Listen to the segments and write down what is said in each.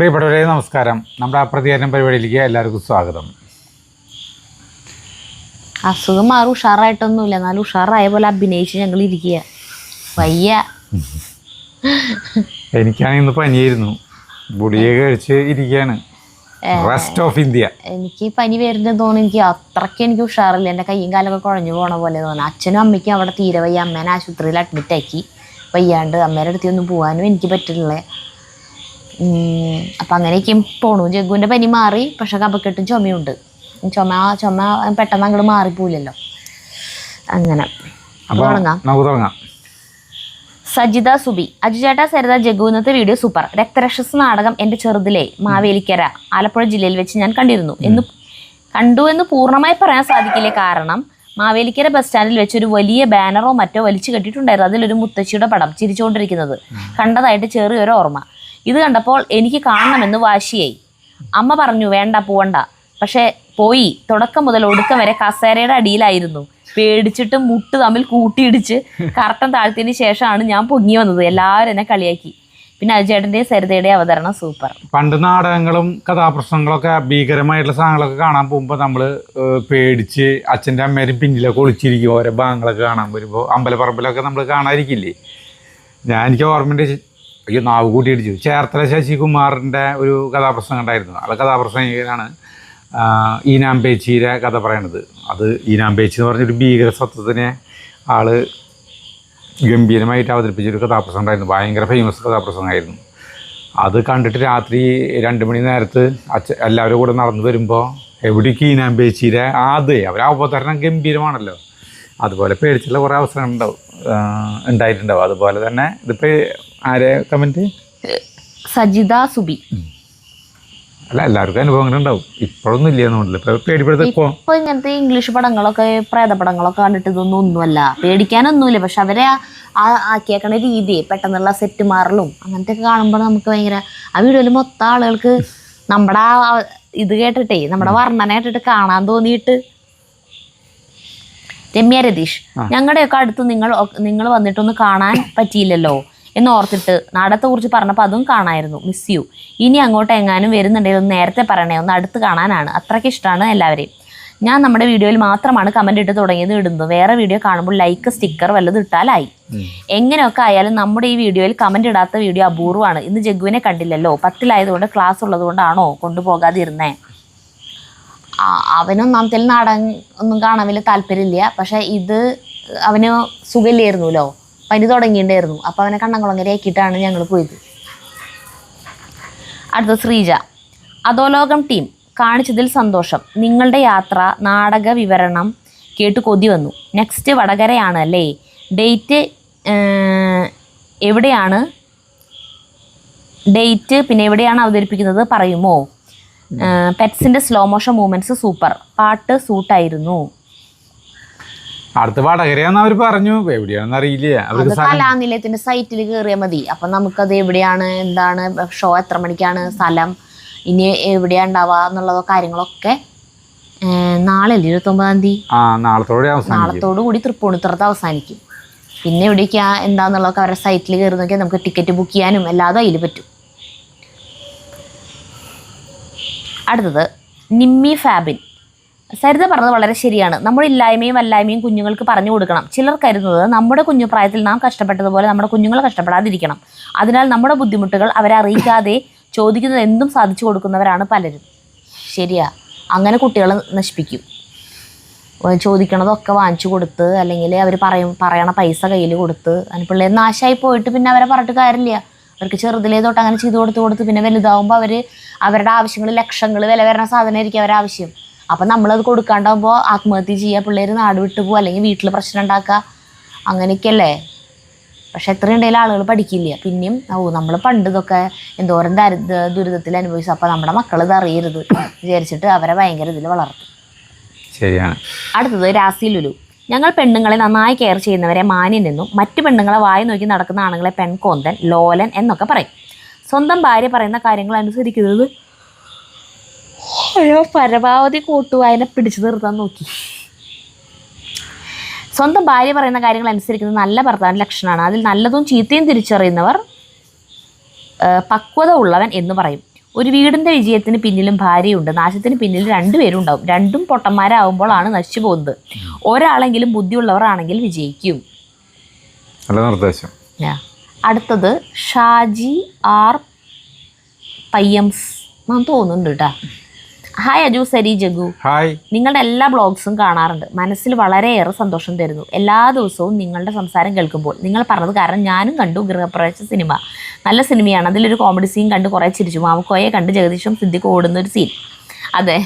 പ്രിയപ്പെട്ടവരെ നമസ്കാരം. നമ്മുടെ പ്രതികരണം പരിപാടിയിലേക്ക് എല്ലാവർക്കും സ്വാഗതം. അസുഖം മാറും ഉഷാറായിട്ടൊന്നുമില്ല, എന്നാലും ഉഷാറായ പോലെ അഭിനയിച്ച് ഞങ്ങൾ ഇരിക്കുക. വയ്യ. എനിക്കാണെങ്കിൽ ഇന്ന് പനിയായിരുന്നു, ഗുളിക കഴിച്ച് ഇരിക്കുകയാണ്. Rest of India. എനിക്ക് പനി വരുന്നത് തോന്നുന്നു. എനിക്ക് അത്രയ്ക്ക് എനിക്ക് ഉഷാറില്ല, എൻ്റെ കയ്യും കാലൊക്കെ കുഴഞ്ഞു പോണ പോലെ തോന്നുന്നു. അച്ഛനും അമ്മയ്ക്കും അവിടെ തീരെ വയ്യ. അമ്മേനെ ആശുപത്രിയിൽ അഡ്മിറ്റ് ആക്കി, വയ്യാണ്ട് അമ്മേൻ്റെ അടുത്തൊന്നും പോകാനും എനിക്ക് പറ്റില്ല. അപ്പം അങ്ങനെയൊക്കെ പോണു. ജഗ്ഗുവിൻ്റെ പനി മാറി, പക്ഷെ കഫക്കെട്ടും ചുമയുണ്ട്. ചുമ പെട്ടെന്ന് അങ്ങോട്ട് മാറിപ്പോയില്ലല്ലോ. അങ്ങനെ തുടങ്ങാം. സജിത സുബി, അജു ചേട്ടാ, സരിത, ജഗ്ഗു, ഇന്നത്തെ വീഡിയോ സൂപ്പർ. രക്തരക്ഷസ് നാടകം എൻ്റെ ചെറുതിലെ മാവേലിക്കര ആലപ്പുഴ ജില്ലയിൽ വെച്ച് ഞാൻ കണ്ടിരുന്നു. എന്ന് പൂർണ്ണമായി പറയാൻ സാധിക്കില്ല. കാരണം മാവേലിക്കര ബസ് സ്റ്റാൻഡിൽ വെച്ച് ഒരു വലിയ ബാനറോ മറ്റോ വലിച്ചു കെട്ടിയിട്ടുണ്ടായിരുന്നു. അതിലൊരു മുത്തശ്ശിയുടെ പടം ചിരിച്ചുകൊണ്ടിരിക്കുന്നത് കണ്ടതായിട്ട് ചെറിയൊരു ഓർമ്മ. ഇത് കണ്ടപ്പോൾ എനിക്ക് കാണണമെന്ന് വാശിയായി. അമ്മ പറഞ്ഞു വേണ്ട, പോവണ്ട. പക്ഷേ പോയി. തുടക്കം മുതൽ ഒടുക്കം വരെ കസേരയുടെ അടിയിലായിരുന്നു. പേടിച്ചിട്ട് മുട്ട് തമ്മിൽ കൂട്ടിയിടിച്ച് കർട്ടൻ താഴ്ത്തിയതിന് ശേഷമാണ് ഞാൻ പൊങ്ങി വന്നത്. എല്ലാവരും എന്നെ കളിയാക്കി. പിന്നെ അജുചേട്ടൻ്റെയും സരിതയുടെയും അവതരണം സൂപ്പർ. പണ്ട് നാടകങ്ങളും കഥാപ്രസംഗങ്ങളൊക്കെ ഭീകരമായിട്ടുള്ള സാധനങ്ങളൊക്കെ കാണാൻ പോകുമ്പോൾ നമ്മൾ പേടിച്ച് അച്ഛൻ്റെ അമ്മേരും പിന്നിലൊക്കെ ഒളിച്ചിരിക്കും. ഓരോ ഭാഗങ്ങളൊക്കെ കാണാൻ വരുമ്പോൾ അമ്പലപ്പറമ്പിലൊക്കെ നമ്മൾ കാണാതിരിക്കില്ലേ. എനിക്ക് ഓർമ്മൻ്റെ നാവ് കൂട്ടിയിടിച്ചു. ചേർത്തല ശശികുമാറിൻ്റെ ഒരു കഥാപ്രസംഗം ഉണ്ടായിരുന്നു. അത് കഥാപ്രസംഗികനാണ് ഈനാമ്പേച്ചിയുടെ കഥ പറയണത്. അത് ഈനാമ്പേച്ചി എന്ന് പറഞ്ഞൊരു ഭീകര സത്വത്തിനെ ആള് ഗംഭീരമായിട്ട് അവതരിപ്പിച്ചൊരു കഥാപ്രസംഗം ഉണ്ടായിരുന്നു. ഭയങ്കര ഫേമസ് കഥാപ്രസംഗമായിരുന്നു. അത് കണ്ടിട്ട് രാത്രി 2 മണി നേരത്ത് എല്ലാവരും കൂടെ നടന്നു വരുമ്പോൾ എവിടേക്ക് ഈനാമ്പേച്ചിയുടെ അവർ അവതരണം ഗംഭീരമാണല്ലോ. അതുപോലെ പേടിച്ചുള്ള കുറേ അവസരം ഉണ്ടായിട്ടുണ്ടാവും. അതുപോലെ തന്നെ ഇതിപ്പോൾ ആരെ കമൻറ്റ്? സജിത സുബി. അല്ല, എല്ലാവർക്കും അനുഭവങ്ങൾ ഉണ്ടാവും. ഇപ്പോഴൊന്നും ഇല്ലെന്നുണ്ടല്ലോ. ഇപ്പോൾ ഇങ്ങനത്തെ ഇംഗ്ലീഷ് പടങ്ങളൊക്കെ പ്രേതപടങ്ങളൊക്കെ കണ്ടിട്ട് ഇതൊന്നും ഒന്നുമല്ല, പേടിക്കാനൊന്നുമില്ല. പക്ഷെ അവരെ ആക്കിയേക്കണ രീതി, പെട്ടെന്നുള്ള സെറ്റ് മാറലും അങ്ങനത്തെ ഒക്കെ കാണുമ്പോൾ നമുക്ക് ഭയങ്കര ആ വീഡിയോയിൽ മൊത്തം ആളുകൾക്ക് നമ്മുടെ ഇത് കേട്ടിട്ടേ, നമ്മുടെ വർണ്ണന കേട്ടിട്ട് കാണാൻ തോന്നിയിട്ട്. രമ്യ രതീഷ്, ഞങ്ങളുടെയൊക്കെ അടുത്ത് നിങ്ങൾ വന്നിട്ടൊന്ന് കാണാൻ പറ്റിയില്ലല്ലോ എന്ന് ഓർത്തിട്ട് നാടകത്തെ കുറിച്ച് പറഞ്ഞപ്പോൾ അതും കാണായിരുന്നു. Miss you. ഇനി അങ്ങോട്ട് എങ്ങാനും വരുന്നുണ്ടെങ്കിൽ ഒന്ന് നേരത്തെ പറയണേ, ഒന്ന് അടുത്ത് കാണാനാണ്. അത്രയ്ക്ക് ഇഷ്ടമാണ് എല്ലാവരെയും. ഞാൻ നമ്മുടെ വീഡിയോയിൽ മാത്രമാണ് കമൻ്റ് ഇട്ട് തുടങ്ങിയത് ഇടുന്നു. വേറെ വീഡിയോ കാണുമ്പോൾ ലൈക്ക് സ്റ്റിക്കർ വല്ലതും ഇട്ടാലായി. എങ്ങനെയൊക്കെ ആയാലും നമ്മുടെ ഈ വീഡിയോയിൽ കമൻ്റ് ഇടാത്ത വീഡിയോ അപൂർവമാണ്. ഇന്ന് ജഗ്ഗുവിനെ കണ്ടില്ലല്ലോ. 10-ായതുകൊണ്ട് ക്ലാസ് ഉള്ളത് കൊണ്ടാണോ കൊണ്ടുപോകാതിരുന്നേ? അവനൊന്നാമത്തെ നാടകം ഒന്നും കാണാൻ വലിയ താല്പര്യമില്ല. പക്ഷെ ഇത് അവന് സുഖമില്ലായിരുന്നല്ലോ, പനി തുടങ്ങിയിട്ടുണ്ടായിരുന്നു. അപ്പോൾ അവനെ കണ്ണംകുളങ്ങര ആക്കിയിട്ടാണ് ഞങ്ങൾ പോയത്. അടുത്ത ശ്രീജ, അധോലോകം ടീം കാണിച്ചതിൽ സന്തോഷം. നിങ്ങളുടെ യാത്ര നാടക വിവരണം കേട്ട് കൊതി വന്നു. നെക്സ്റ്റ് വടകരയാണ് അല്ലേ? ഡേറ്റ് എവിടെയാണ്? പിന്നെ എവിടെയാണ് അവതരിപ്പിക്കുന്നത് പറയുമോ? പെറ്റ്സിൻ്റെ സ്ലോ മോഷൻ മൂവ്മെൻറ്റ്സ് സൂപ്പർ. പാട്ട് സൂട്ടായിരുന്നു. അടുത്ത വടകരയാന്ന് അവർ പറഞ്ഞു. എവിടെയാണെന്ന് അറിയില്ല. അത് കലാനിലയത്തിന്റെ സൈറ്റിൽ കയറിയാൽ മതി. അപ്പം നമുക്കത് എവിടെയാണ്, എന്താണ് ഷോ, എത്ര മണിക്കാണ്, സ്ഥലം, ഇനി എവിടെയാ ഉണ്ടാവുക എന്നുള്ള കാര്യങ്ങളൊക്കെ നാളെ 29-ാം തീയതി നാളത്തോടു കൂടി തൃപ്പൂണിത്തുറത്ത് അവസാനിക്കും. പിന്നെ എവിടേക്കാ എന്താന്നുള്ളതൊക്കെ അവരുടെ സൈറ്റിൽ കയറി നോക്കിയാൽ നമുക്ക് ടിക്കറ്റ് ബുക്ക് ചെയ്യാനും എല്ലാതും അതിൽ പറ്റും. അടുത്തത് നിമ്മി ഫാബിൻ. സരിത പറഞ്ഞത് വളരെ ശരിയാണ്. നമ്മുടെ ഇല്ലായ്മയും വല്ലായ്മയും കുഞ്ഞുങ്ങൾക്ക് പറഞ്ഞു കൊടുക്കണം. ചിലർ കരുതുന്നത് നമ്മുടെ കുഞ്ഞുപ്രായത്തിൽ നാം കഷ്ടപ്പെട്ടതുപോലെ നമ്മുടെ കുഞ്ഞുങ്ങൾ കഷ്ടപ്പെടാതിരിക്കണം. അതിനാൽ നമ്മുടെ ബുദ്ധിമുട്ടുകൾ അവരെ അറിയിക്കാതെ ചോദിക്കുന്നത് എന്തും സാധിച്ചു കൊടുക്കുന്നവരാണ് പലരും. ശരിയാ, അങ്ങനെ കുട്ടികളെ നശിപ്പിക്കും. ചോദിക്കണതൊക്കെ വാങ്ങിച്ചു കൊടുത്ത്, അല്ലെങ്കിൽ അവർ പറയണ പൈസ കയ്യിൽ കൊടുത്ത് അതിന് പിള്ളേർ നാശമായി പോയിട്ട് പിന്നെ അവരെ പറഞ്ഞിട്ട് കാര്യമില്ല. അവർക്ക് ചെറുതിലേ തൊട്ട് അങ്ങനെ ചെയ്ത് കൊടുത്ത് പിന്നെ വലുതാവുമ്പോൾ അവരുടെ ആവശ്യങ്ങൾ ലക്ഷങ്ങൾ വില വരുന്ന സാധനമായിരിക്കും അവരുടെ ആവശ്യം. അപ്പം നമ്മളത് കൊടുക്കാണ്ടാകുമ്പോൾ ആത്മഹത്യ ചെയ്യുക, പിള്ളേർ നാട് വിട്ടു പോകുക, അല്ലെങ്കിൽ വീട്ടിൽ പ്രശ്നം ഉണ്ടാക്കുക, അങ്ങനെയൊക്കെയല്ലേ. പക്ഷെ എത്രയുണ്ടെങ്കിലും ആളുകൾ പഠിക്കില്ല. പിന്നെയും നമ്മൾ പണ്ട് ഇതൊക്കെ എന്തോരം ദുരിതത്തിൽ അനുഭവിച്ചു. അപ്പം നമ്മുടെ മക്കൾ ഇത് അറിയരുത് വിചാരിച്ചിട്ട് അവരെ ഭയങ്കര ഇതിൽ വളർത്തും. ശരിയാണ്. അടുത്തത് രാസി ലുലു. ഞങ്ങൾ പെണ്ണുങ്ങളെ നന്നായി കെയർ ചെയ്യുന്നവരെ മാന്യനെന്നും മറ്റു പെണ്ണുങ്ങളെ വായി നോക്കി നടക്കുന്ന ആണുങ്ങളെ പെൺകോന്തൻ, ലോലൻ എന്നൊക്കെ പറയും. സ്വന്തം ഭാര്യ പറയുന്ന കാര്യങ്ങൾ അനുസരിക്കുന്നത് പരമാവധി കൂട്ടുവായനെ പിടിച്ചു നിർത്താൻ നോക്കി. സ്വന്തം ഭാര്യ പറയുന്ന കാര്യങ്ങൾ അനുസരിക്കുന്നത് നല്ല ഭർത്താവിൻ്റെ ലക്ഷണമാണ്. അതിൽ നല്ലതും ചീത്തയും തിരിച്ചറിയുന്നവർ പക്വത ഉള്ളവൻ എന്ന് പറയും. ഒരു വീടിൻ്റെ വിജയത്തിന് പിന്നിലും ഭാര്യയുണ്ട്, നാശത്തിന് പിന്നിൽ രണ്ടുപേരും ഉണ്ടാവും. രണ്ടും പൊട്ടന്മാരാകുമ്പോഴാണ് നശിച്ചു പോകുന്നത്. ഒരാളെങ്കിലും ബുദ്ധിയുള്ളവർ ആണെങ്കിൽ വിജയിക്കും. നല്ല നിർദ്ദേശം. അടുത്തത് ഷാജി ആർ പയ്യംസ് തോന്നുന്നുണ്ട് കേട്ടോ. ഹായ് അജു, സരി, ജഗു. ഹായ്. നിങ്ങളുടെ എല്ലാ ബ്ലോഗ്സും കാണാറുണ്ട്. മനസ്സിൽ വളരെയേറെ സന്തോഷം തരുന്നു. എല്ലാ ദിവസവും നിങ്ങളുടെ സംസാരം കേൾക്കുമ്പോൾ നിങ്ങൾ പറഞ്ഞത് കാരണം ഞാനും കണ്ടു ഗൃഹപ്രവേശ സിനിമ. നല്ല സിനിമയാണ്. അതിലൊരു കോമഡി സീൻ കണ്ട് കുറേ ചിരിച്ചു. മാമുക്കോയെ കണ്ട് ജഗദീഷും സിദ്ദിഖും ഓടുന്നൊരു സീൻ. അതെ,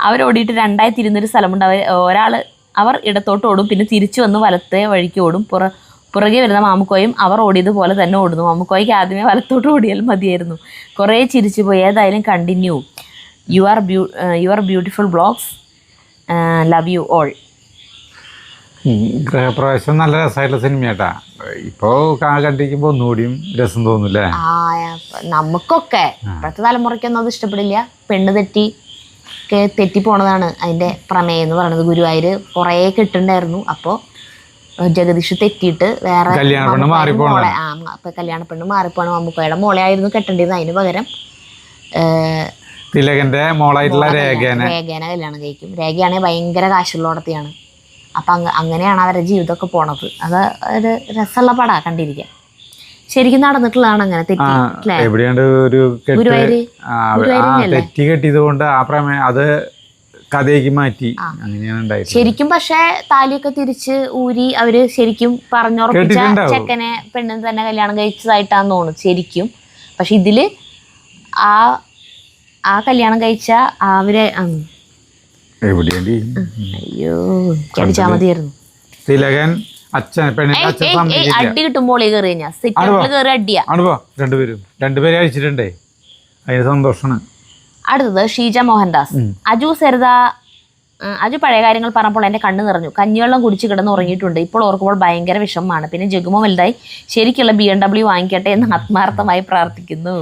അവരോടിയിട്ട് രണ്ടായി തിരിയുന്നൊരു സ്ഥലമുണ്ട്. അവർ ഇടത്തോട്ട് ഓടും, പിന്നെ തിരിച്ചു വന്ന് വലത്തെ വഴിക്ക് ഓടും. പുറകെ വരുന്ന മാമുക്കോയും അവർ ഓടിയതുപോലെ തന്നെ ഓടുന്നു. മാമുക്കോയ്ക്ക് ആദ്യമേ വലത്തോട്ട് ഓടിയാൽ മതിയായിരുന്നു. കുറേ ചിരിച്ചു പോയി. ഏതായാലും continue. You are beautiful blogs. Love you all. ഗൃഹപ്രവേശം നല്ല രസമായിട്ടുള്ള സിനിമയാട്ടാ. ഇപ്പോൾ കണ്ടിരിക്കുമ്പോൾ ഒന്നുകൂടിയും രസം തോന്നുന്നില്ലേ? നമുക്കൊക്കെ ഇപ്പോഴത്തെ തലമുറയ്ക്കൊന്നും അത് ഇഷ്ടപ്പെടില്ല. പെണ്ണ് തെറ്റി പോണതാണ് അതിൻ്റെ പ്രമേയം എന്ന് പറയുന്നത്. ഗുരുവായൂർ കുറേ കിട്ടുന്നുണ്ടായിരുന്നു. അപ്പോൾ ജഗദീഷ് തെറ്റിയിട്ട് വേറെ മോളെ അപ്പം കല്യാണ പെണ്ണ് മാറിപ്പോണം. മമ്മൂക്കയുടെ മോളെ ആയിരുന്നു കെട്ടേണ്ടത്. അതിന് പകരം തിലകന്റെ മോളായിട്ടുള്ള രേഖേനെ കല്യാണം കഴിക്കും. രേഖയാണെങ്കിൽ ഭയങ്കര കാശുള്ളോടത്തെയാണ്. അപ്പം അങ്ങനെയാണ് അവരുടെ ജീവിതമൊക്കെ പോണത്. അത് ഒരു രസമുള്ള പടാ കണ്ടിരിക്കാൻ. ശരിക്കും നടന്നിട്ടുള്ളതാണ് അങ്ങനെ തെറ്റി. എവിടെയാണ്ട് ഒരു തെറ്റി കെട്ടിയത് കൊണ്ട് ആ പ്രമേയം അത് കഥയ്ക്ക് മാറ്റി അങ്ങനെയാണ് ഉണ്ടായത് ശരിക്കും. പക്ഷെ താലിയൊക്കെ തിരിച്ച് ഊരി അവര് ശരിക്കും പറഞ്ഞുറപ്പിച്ച ചെക്കനെ പെണ്ണിന് തന്നെ കല്യാണം കഴിച്ചതായിട്ടാന്ന് തോന്നുന്നു ശരിക്കും. പക്ഷെ ഇതില് ആ കല്യാണം കഴിച്ച അവരെ അയ്യോ ചടിച്ചാ മതിയായിരുന്നു. തിലകൻ അടി കിട്ടുമ്പോൾ കയറി കഴിഞ്ഞാൽ സിറ്റൗട്ടിൽ കയറി അടിയാ. രണ്ടുപേരെ അഴിച്ചിട്ടുണ്ടേ, അതിന് സന്തോഷമാണ്. അടുത്തത് ഷീജ മോഹൻദാസ്. അജു പഴയ കാര്യങ്ങൾ പറഞ്ഞപ്പോൾ എൻ്റെ കണ്ണ് നിറഞ്ഞു. കഞ്ഞിവെള്ളം കുടിച്ച് കിടന്ന് ഉറങ്ങിയിട്ടുണ്ട്. ഇപ്പോൾ ഓർക്കുമ്പോൾ ഭയങ്കര വിഷമമാണ്. പിന്നെ ജഗുമോ വലുതായി ശരിക്കുള്ള BMW വാങ്ങിക്കട്ടെ എന്ന് ആത്മാർത്ഥമായി പ്രാർത്ഥിക്കുന്നു.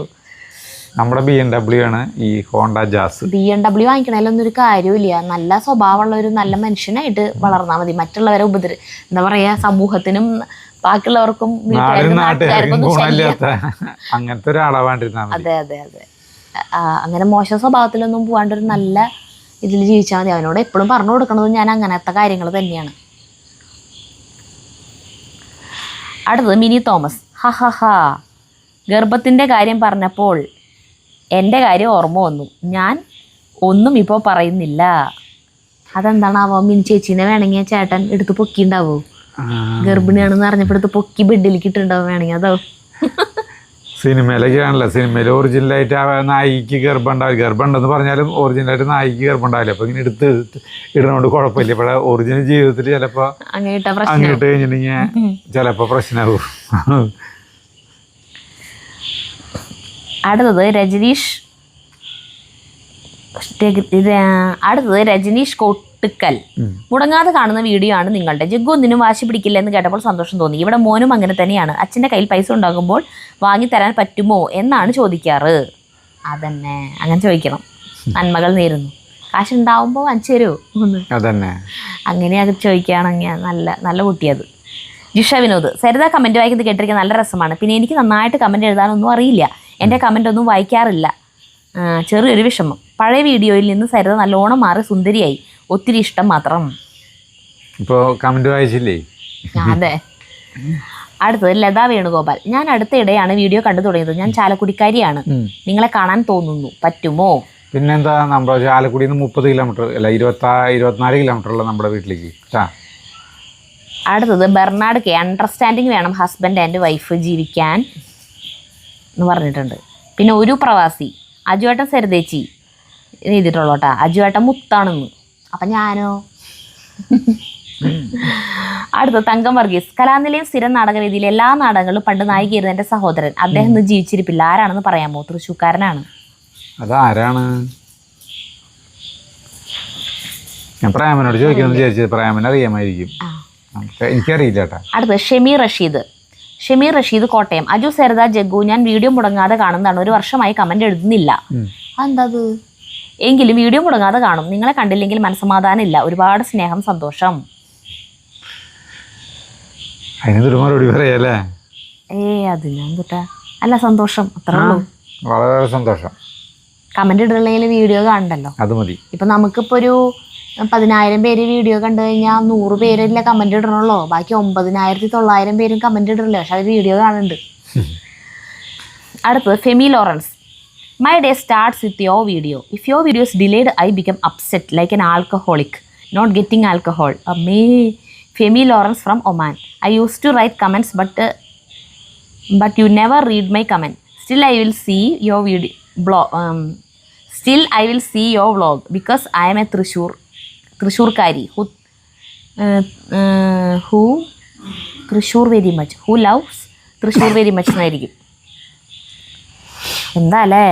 നമ്മുടെ BMW ആണ് ഈ ഹോണ്ട ജാസ്. BMW വാങ്ങിക്കണേലൊന്നും ഒരു കാര്യമില്ല. നല്ല സ്വഭാവമുള്ള ഒരു നല്ല മനുഷ്യനായിട്ട് വളർന്നാൽ മതി. മറ്റുള്ളവരെ എന്താ പറയാ, സമൂഹത്തിനും ബാക്കിയുള്ളവർക്കും അങ്ങനത്തെ ഒരാളാവാണ്ടിരുന്നാ മതി. അതെ അതെ അതെ. അങ്ങനെ മോശം സ്വഭാവത്തിലൊന്നും പോകാണ്ടൊരു നല്ല ഇതിൽ ജീവിച്ചാൽ മതി. അവനോട് എപ്പോഴും പറഞ്ഞു കൊടുക്കണത് ഞാൻ അങ്ങനത്തെ കാര്യങ്ങൾ തന്നെയാണ്. അടുത്തത് മിനി തോമസ്. ഗർഭത്തിൻ്റെ കാര്യം പറഞ്ഞപ്പോൾ എൻ്റെ കാര്യം ഓർമ്മ വന്നു. ഞാൻ ഒന്നും ഇപ്പോൾ പറയുന്നില്ല. അതെന്താണാവോ? മിനി ചേച്ചീനെ വേണമെങ്കിൽ ചേട്ടൻ എടുത്ത് പൊക്കിണ്ടാവോ? ഗർഭിണിയാണെന്ന് അറിഞ്ഞപ്പോൾ എടുത്ത് പൊക്കി ബെഡിലേക്ക് ഇട്ടുണ്ടാവും വേണമെങ്കിൽ. അതോ സിനിമയിലൊക്കെ ആണല്ലോ, സിനിമയിൽ ഒറിജിനലായിട്ട് നായിക്ക് ഗർഭം ഉണ്ടാവില്ല. ഗർഭം ഉണ്ടെന്ന് പറഞ്ഞാലും ഒറിജിനലായിട്ട് നായിക്ക് ഗർഭം ഉണ്ടാവില്ല. അപ്പോൾ ഇങ്ങനെ എടുത്ത് ഇടുന്നതുകൊണ്ട് കുഴപ്പമില്ല. ഇപ്പോൾ ഒറിജിനൽ ജീവിതത്തിൽ ചിലപ്പോൾ അങ്ങോട്ട് കഴിഞ്ഞിട്ടുണ്ടെങ്കിൽ ചിലപ്പോൾ പ്രശ്നമാകും. അടുത്തത് രജനീഷ് കോട്ടുക്കൽ. മുടങ്ങാതെ കാണുന്ന വീഡിയോ ആണ് നിങ്ങളുടെ. ജഗ്ഗു ഒന്നിനും വാശി പിടിക്കില്ല എന്ന് കേട്ടപ്പോൾ സന്തോഷം തോന്നി. ഇവിടെ മോനും അങ്ങനെ തന്നെയാണ്. അച്ഛൻ്റെ കയ്യിൽ പൈസ ഉണ്ടാകുമ്പോൾ വാങ്ങിത്തരാൻ പറ്റുമോ എന്നാണ് ചോദിക്കാറ്. അതന്നെ, അങ്ങനെ ചോദിക്കണം. നന്മകൾ നേരുന്നു. കാശുണ്ടാവുമ്പോൾ വാങ്ങിച്ചു തരുമോ? അതന്നെ, അങ്ങനെ അത് ചോദിക്കുകയാണെങ്കിൽ നല്ല കുട്ടിയത്. ജിഷ വിനോദ്. സരിത കമൻറ്റ് വായിക്കുന്നത് കേട്ടിരിക്കാൻ നല്ല രസമാണ്. പിന്നെ എനിക്ക് നന്നായിട്ട് കമൻറ്റ് എഴുതാനൊന്നും അറിയില്ല. എൻ്റെ കമൻ്റ് ഒന്നും വായിക്കാറില്ല. ചെറിയൊരു വിഷമം. പഴയ വീഡിയോയിൽ നിന്ന് സരിത നല്ലോണം മാറി സുന്ദരിയായി. ഒത്തിരി ഇഷ്ടം മാത്രം. ഇപ്പോൾ കമൻറ്റ് വായിച്ചില്ലേ? അതെ. അടുത്തത് ലതാ വേണുഗോപാൽ. ഞാൻ അടുത്തയിടെയാണ് വീഡിയോ കണ്ടു തുടങ്ങിയത്. ഞാൻ ചാലക്കുടിക്കാരിയാണ്. നിങ്ങളെ കാണാൻ തോന്നുന്നു. പറ്റുമോ? പിന്നെന്താ, നമ്മുടെ ചാലക്കുടിയിൽ നിന്ന് 30 കിലോമീറ്റർ അല്ല 24 കിലോമീറ്ററുള്ള നമ്മുടെ വീട്ടിലേക്ക്. അടുത്തത് ബെർണാഡ് കെ. അണ്ടർസ്റ്റാൻഡിങ് വേണം ഹസ്ബൻഡ് ആൻഡ് വൈഫ് ജീവിക്കാൻ എന്ന് പറഞ്ഞിട്ടുണ്ട്. പിന്നെ ഒരു പ്രവാസി അജുവേട്ടൻ സരിതേച്ചി എഴുതിയിട്ടുള്ളൂ കേട്ടോ. അജുവേട്ടൻ മുത്താണെന്ന്. അപ്പം ഞാനോ? അടുത്ത തങ്കം വർഗീസ്. കലാനിലയം സ്ഥിരം നാടകവേദിയിൽ എല്ലാ നാടകങ്ങളും പണ്ട് നായികയായിരുന്നു എൻ്റെ സഹോദരൻ. അദ്ദേഹം ഇന്ന് ജീവിച്ചിരിപ്പില്ല. ആരാണെന്ന് പറയാമോ? തൃശ്ശൂർക്കാരനാണ്. അതാരാണ്? ഞാൻ പ്രേമനോട് ചോദിക്കുന്നത് വിചാരിച്ചത്. പ്രേമൻ അറിയാമായിരിക്കും, എനിക്കറിയില്ല കേട്ടോ. അടുത്ത് ഷമീർ റഷീദ് കോട്ടയം. അജു, സരിത, ജഗ്ഗു, ഞാൻ വീഡിയോ മുടങ്ങാതെ കാണുന്നതാണ്. 1 വർഷമായി കമന്റ് എഴുതുന്നില്ല. എന്താ എങ്കിലും വീഡിയോ മുടങ്ങാതെ കാണും. നിങ്ങളെ കണ്ടില്ലെങ്കിൽ മനസ്സമാധാനം ഇല്ല. ഒരുപാട് സ്നേഹം, സന്തോഷം. അത് ഞാൻ അല്ല, സന്തോഷം, അത്രേ ഉള്ളൂ. വളരെ സന്തോഷം. കമന്റ് ഇടണമെങ്കിൽ വീഡിയോ കാണണ്ടല്ലോ. അത് മതി. ഇപ്പൊ നമുക്കിപ്പോ ഒരു 10,000 പേര് വീഡിയോ കണ്ടു കഴിഞ്ഞാൽ 100 പേരല്ലേ കമന്റ് ഇടണല്ലോ. ബാക്കി 9,900 പേരും കമന്റ് ഇടണല്ലോ. പക്ഷെ അത് വീഡിയോ കാണുന്നുണ്ട്. അടുത്തത് Femi Lawrence. My day starts with your video. If your video is delayed, I become upset like an alcoholic not getting alcohol. Femi Lawrence from Oman. I used to write comments, but you never read my comment. Still, I will see your video blog. Still, I will see your vlog because I am a Trishurkari who Trishur very much. Who loves Trishur very much എന്നായിരിക്കും. എന്താ അല്ലേ,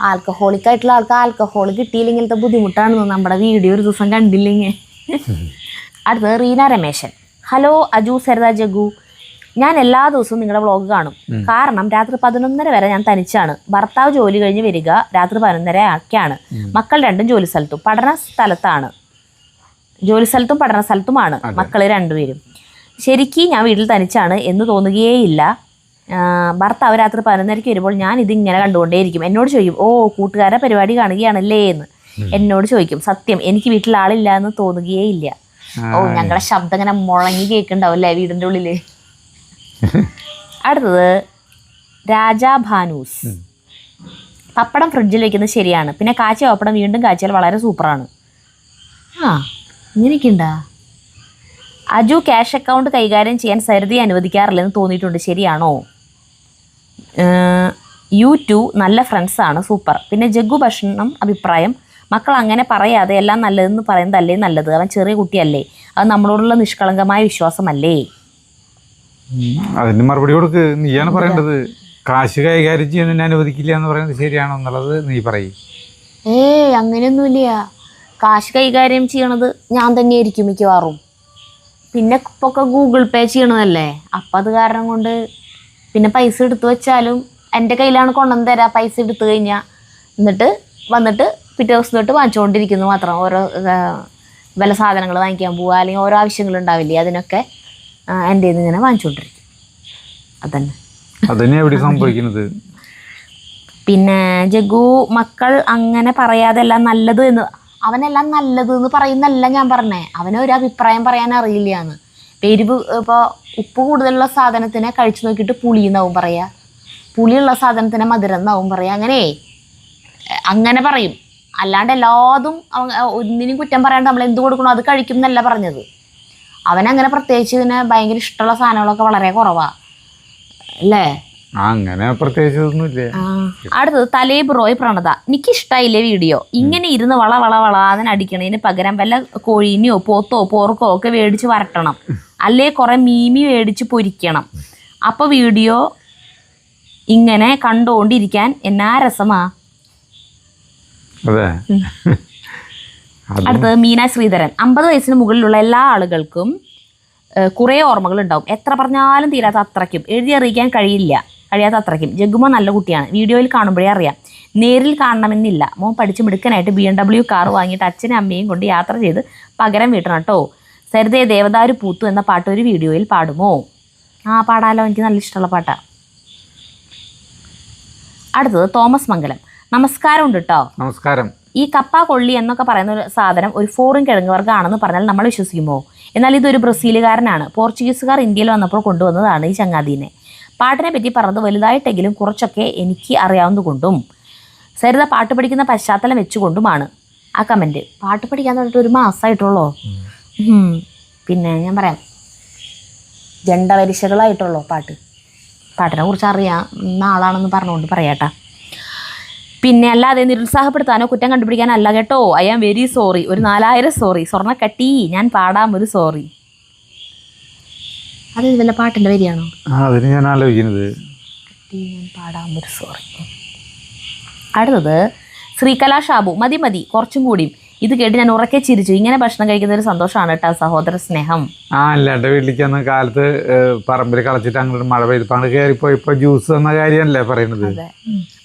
alcoholic ആയിട്ടുള്ള ആൾക്ക് alcohol കിട്ടിയില്ലെങ്കിലത്തെ ബുദ്ധിമുട്ടാണെന്ന് നമ്മുടെ video ഒരു ദിവസം കണ്ടില്ലെങ്കിൽ. അടുത്തത് റീന രമേശൻ. ഹലോ അജു, സരിത, ജഗു. ഞാൻ എല്ലാ ദിവസവും നിങ്ങളുടെ വ്ളോഗ് കാണും. കാരണം രാത്രി 11:30 വരെ ഞാൻ തനിച്ചാണ്. ഭർത്താവ് ജോലി കഴിഞ്ഞ് വരിക രാത്രി 11:30 ഒക്കെയാണ്. മക്കൾ രണ്ടും ജോലി സ്ഥലത്തും പഠന സ്ഥലത്തുമാണ് മക്കൾ രണ്ടുപേരും. ശരിക്കും ഞാൻ വീട്ടിൽ തനിച്ചാണ് എന്ന് തോന്നുകയേയില്ല. ഭർത്താവ് രാത്രി 11:30 വരുമ്പോൾ ഞാൻ ഇതിങ്ങനെ കണ്ടുകൊണ്ടേയിരിക്കും. എന്നോട് ചോദിക്കും, ഓ കൂട്ടുകാരെ പരിപാടി കാണുകയാണല്ലേ എന്ന് എന്നോട് ചോദിക്കും. സത്യം, എനിക്ക് വീട്ടിൽ ആളില്ല എന്ന് തോന്നുകയേ ഇല്ല. ഓ, ഞങ്ങളുടെ ശബ്ദം ഇങ്ങനെ മുഴങ്ങി കേൾക്കുന്നുണ്ടാവും അല്ലേ വീടിൻ്റെ ഉള്ളില്. അടുത്തത് രാജാ ഭാനൂസ്. പപ്പടം ഫ്രിഡ്ജിൽ വെക്കുന്നത് ശരിയാണ്, പിന്നെ കാച്ചിയ പപ്പടം വീണ്ടും കാച്ചിയാൽ വളരെ സൂപ്പറാണ്. ഇങ്ങനെയൊക്കെ ഉണ്ടാ? അജു ക്യാഷ് അക്കൗണ്ട് കൈകാര്യം ചെയ്യാൻ സരിതയെ അനുവദിക്കാറില്ലെന്ന് തോന്നിയിട്ടുണ്ട്, ശരിയാണോ? U2 നല്ല ഫ്രണ്ട്സാണ്, സൂപ്പർ. പിന്നെ ജഗ്ഗു ഭക്ഷണം അഭിപ്രായം. മക്കൾ അങ്ങനെ പറയാതെ എല്ലാം നല്ലതെന്ന് പറയുന്നതല്ലേ നല്ലത്. അവൻ ചെറിയ കുട്ടിയല്ലേ, അത് നമ്മളോടുള്ള നിഷ്കളങ്കമായ വിശ്വാസമല്ലേ? അതിന് മറുപടി കൊടുക്ക്. നീയാണ് പറയേണ്ടത്. കാശ് കൈകാര്യം ചെയ്യാൻ അനുവദിക്കില്ല എന്ന് പറയുന്നത് ശരിയാണോ എന്നുള്ളത് നീ പറയും. അങ്ങനെയൊന്നുമില്ല. കാശ് കൈകാര്യം ചെയ്യണത് ഞാൻ തന്നെയായിരിക്കും മിക്കവാറും. പിന്നെ ഇപ്പൊക്കെ ഗൂഗിൾ പേ ചെയ്യണതല്ലേ, അപ്പം അത് കാരണം കൊണ്ട് പിന്നെ പൈസ എടുത്തു വെച്ചാലും എൻ്റെ കയ്യിലാണ് കൊണ്ടുവന്ന് തരാം പൈസ എടുത്തു കഴിഞ്ഞാൽ. എന്നിട്ട് വന്നിട്ട് പിറ്റേ ദിവസം തൊട്ട് വാങ്ങിച്ചുകൊണ്ടിരിക്കുന്നു മാത്രം. ഓരോ വില സാധനങ്ങൾ വാങ്ങിക്കാൻ പോവുക, അല്ലെങ്കിൽ ഓരോ ആവശ്യങ്ങളുണ്ടാവില്ലേ, അതിനൊക്കെ എൻ്റെ ഇങ്ങനെ വാങ്ങിച്ചുകൊണ്ടിരിക്കും. അതന്നെ എവിടെ സംഭവിക്കുന്നത്. പിന്നെ ജഗ്ഗു, മക്കൾ അങ്ങനെ പറയാതെ എല്ലാം നല്ലത് എന്ന്, അവനെല്ലാം നല്ലത് എന്ന് പറയുന്നല്ല ഞാൻ പറഞ്ഞേ. അവനൊരു അഭിപ്രായം പറയാൻ അറിയില്ല എന്ന്. എരിവ് ഇപ്പോൾ ഉപ്പ് കൂടുതലുള്ള സാധനത്തിനെ കഴിച്ചു നോക്കിയിട്ട് പുളി എന്നാവും പറയുക, പുളിയുള്ള സാധനത്തിനെ മധുരം എന്നാവും പറയുക. അങ്ങനെ പറയും. അല്ലാണ്ട് എല്ലാതും ഒന്നിനും കുറ്റം പറയാണ്ട് നമ്മൾ എന്ത് കൊടുക്കണോ അത് കഴിക്കും എന്നല്ല പറഞ്ഞത്. അവനങ്ങനെ പ്രത്യേകിച്ച് ഇതിനെ ഭയങ്കര ഇഷ്ടമുള്ള സാധനങ്ങളൊക്കെ വളരെ കുറവാണ് അല്ലേ? അങ്ങനെ പ്രത്യേകിച്ചൊന്നുമില്ല. അടുത്തത് തലേബ് റോയ് പ്രണത. എനിക്കിഷ്ടായില്ലേ വീഡിയോ. ഇങ്ങനെ ഇരുന്ന് വളാതിന് അടിക്കണതിന് പകരം വല്ല കോഴീനെയോ പോത്തോ പോർക്കോ ഒക്കെ മേടിച്ച് വരട്ടണം, അല്ലേ കുറെ മീമി മേടിച്ച് പൊരിക്കണം. അപ്പോൾ വീഡിയോ ഇങ്ങനെ കണ്ടുകൊണ്ടിരിക്കാൻ എന്നാ രസമാ. അടുത്തത് മീന ശ്രീധരൻ. 50 വയസ്സിന് മുകളിലുള്ള എല്ലാ ആളുകൾക്കും കുറേ ഓർമ്മകളുണ്ടാവും. എത്ര പറഞ്ഞാലും തീരാത്ത അത്രയ്ക്കും, എഴുതി അറിയിക്കാൻ കഴിയാത്ത അത്രയ്ക്കും. ജഗ്ഗുമോ നല്ല കുട്ടിയാണ്, വീഡിയോയിൽ കാണുമ്പോഴേ അറിയാം. നേരിൽ കാണണമെന്നില്ല. മോൻ പഠിച്ച് മിടുക്കനായിട്ട് BMW കാർ വാങ്ങിയിട്ട് അച്ഛനും അമ്മയും കൊണ്ട് യാത്ര ചെയ്ത് പകരം വീട്ടണം കേട്ടോ. സരിതയെ ദേവദാരു പൂത്തു എന്ന പാട്ട് ഒരു വീഡിയോയിൽ പാടുമോ? പാടാലോ, എനിക്ക് നല്ല ഇഷ്ടമുള്ള പാട്ടാണ്. അടുത്തത് തോമസ് മംഗലം. നമസ്കാരം ഉണ്ട് കേട്ടോ. നമസ്കാരം. ഈ കപ്പ കൊള്ളി എന്നൊക്കെ പറയുന്ന ഒരു സാധനം ഒരു ഫോറിൻ കിഴങ്ങ് വർഗ്ഗമാണെന്ന് പറഞ്ഞാൽ നമ്മൾ വിശ്വസിക്കുമോ? എന്നാൽ ഇതൊരു ബ്രസീലുകാരനാണ്. പോർച്ചുഗീസുകാർ ഇന്ത്യയിൽ വന്നപ്പോൾ കൊണ്ടുവന്നതാണ് ഈ ചങ്ങാതിനെ. പാട്ടിനെ പറ്റി പറഞ്ഞത് വലുതായിട്ടെങ്കിലും കുറച്ചൊക്കെ എനിക്ക് അറിയാവുന്നതുകൊണ്ടും സരിത പാട്ട് പഠിക്കുന്ന പശ്ചാത്തലം വെച്ചുകൊണ്ടുമാണ് ആ കമൻറ്റ്. പാട്ട് പഠിക്കാൻ തുടങ്ങിയിട്ട് 1 മാസമായിട്ടുള്ളൂ. പിന്നെ ഞാൻ ജണ്ടവരിശകളായിട്ടുള്ളൂ പാട്ടിനെ കുറിച്ച് അറിയാവുന്ന ആളാണെന്ന് പറഞ്ഞുകൊണ്ട് പറയാട്ടാ. പിന്നെ അല്ലാതെ നിരുത്സാഹപ്പെടുത്താനോ കുറ്റം കണ്ടുപിടിക്കാനോ അല്ല കേട്ടോ. I am very sorry. ഒരു 4000 സോറി. സ്വർണ്ണക്കട്ടി, ഞാൻ പാടാം ഒരു സോറി. അത് വല്ല പാട്ടിൻ്റെ വരിയാണോ? അതിന് ഞാൻ ആലോചിക്കുന്നത്. ഞാൻ പാടാം ഒരു സോറി. അടുത്തത് ശ്രീകല ഷാബു. മതി കുറച്ചും കൂടി. ഇത് കേട്ട് ഞാൻ ഉറക്കെ ചിരിച്ചു. ഇങ്ങനെ ഭക്ഷണം കഴിക്കുന്ന ഒരു സന്തോഷമാണ് കേട്ടോ, സഹോദര സ്നേഹം. അല്ല, എൻ്റെ വീട്ടിലേക്ക് അന്ന് കാലത്ത് പറമ്പിൽ കളച്ചിട്ട് അങ്ങോട്ട് മഴ പെയ്തപ്പോൾ അങ്ങോട്ട് കയറിപ്പോയി. ഇപ്പൊ ജ്യൂസ് എന്ന കാര്യമല്ലേ പറയുന്നത്.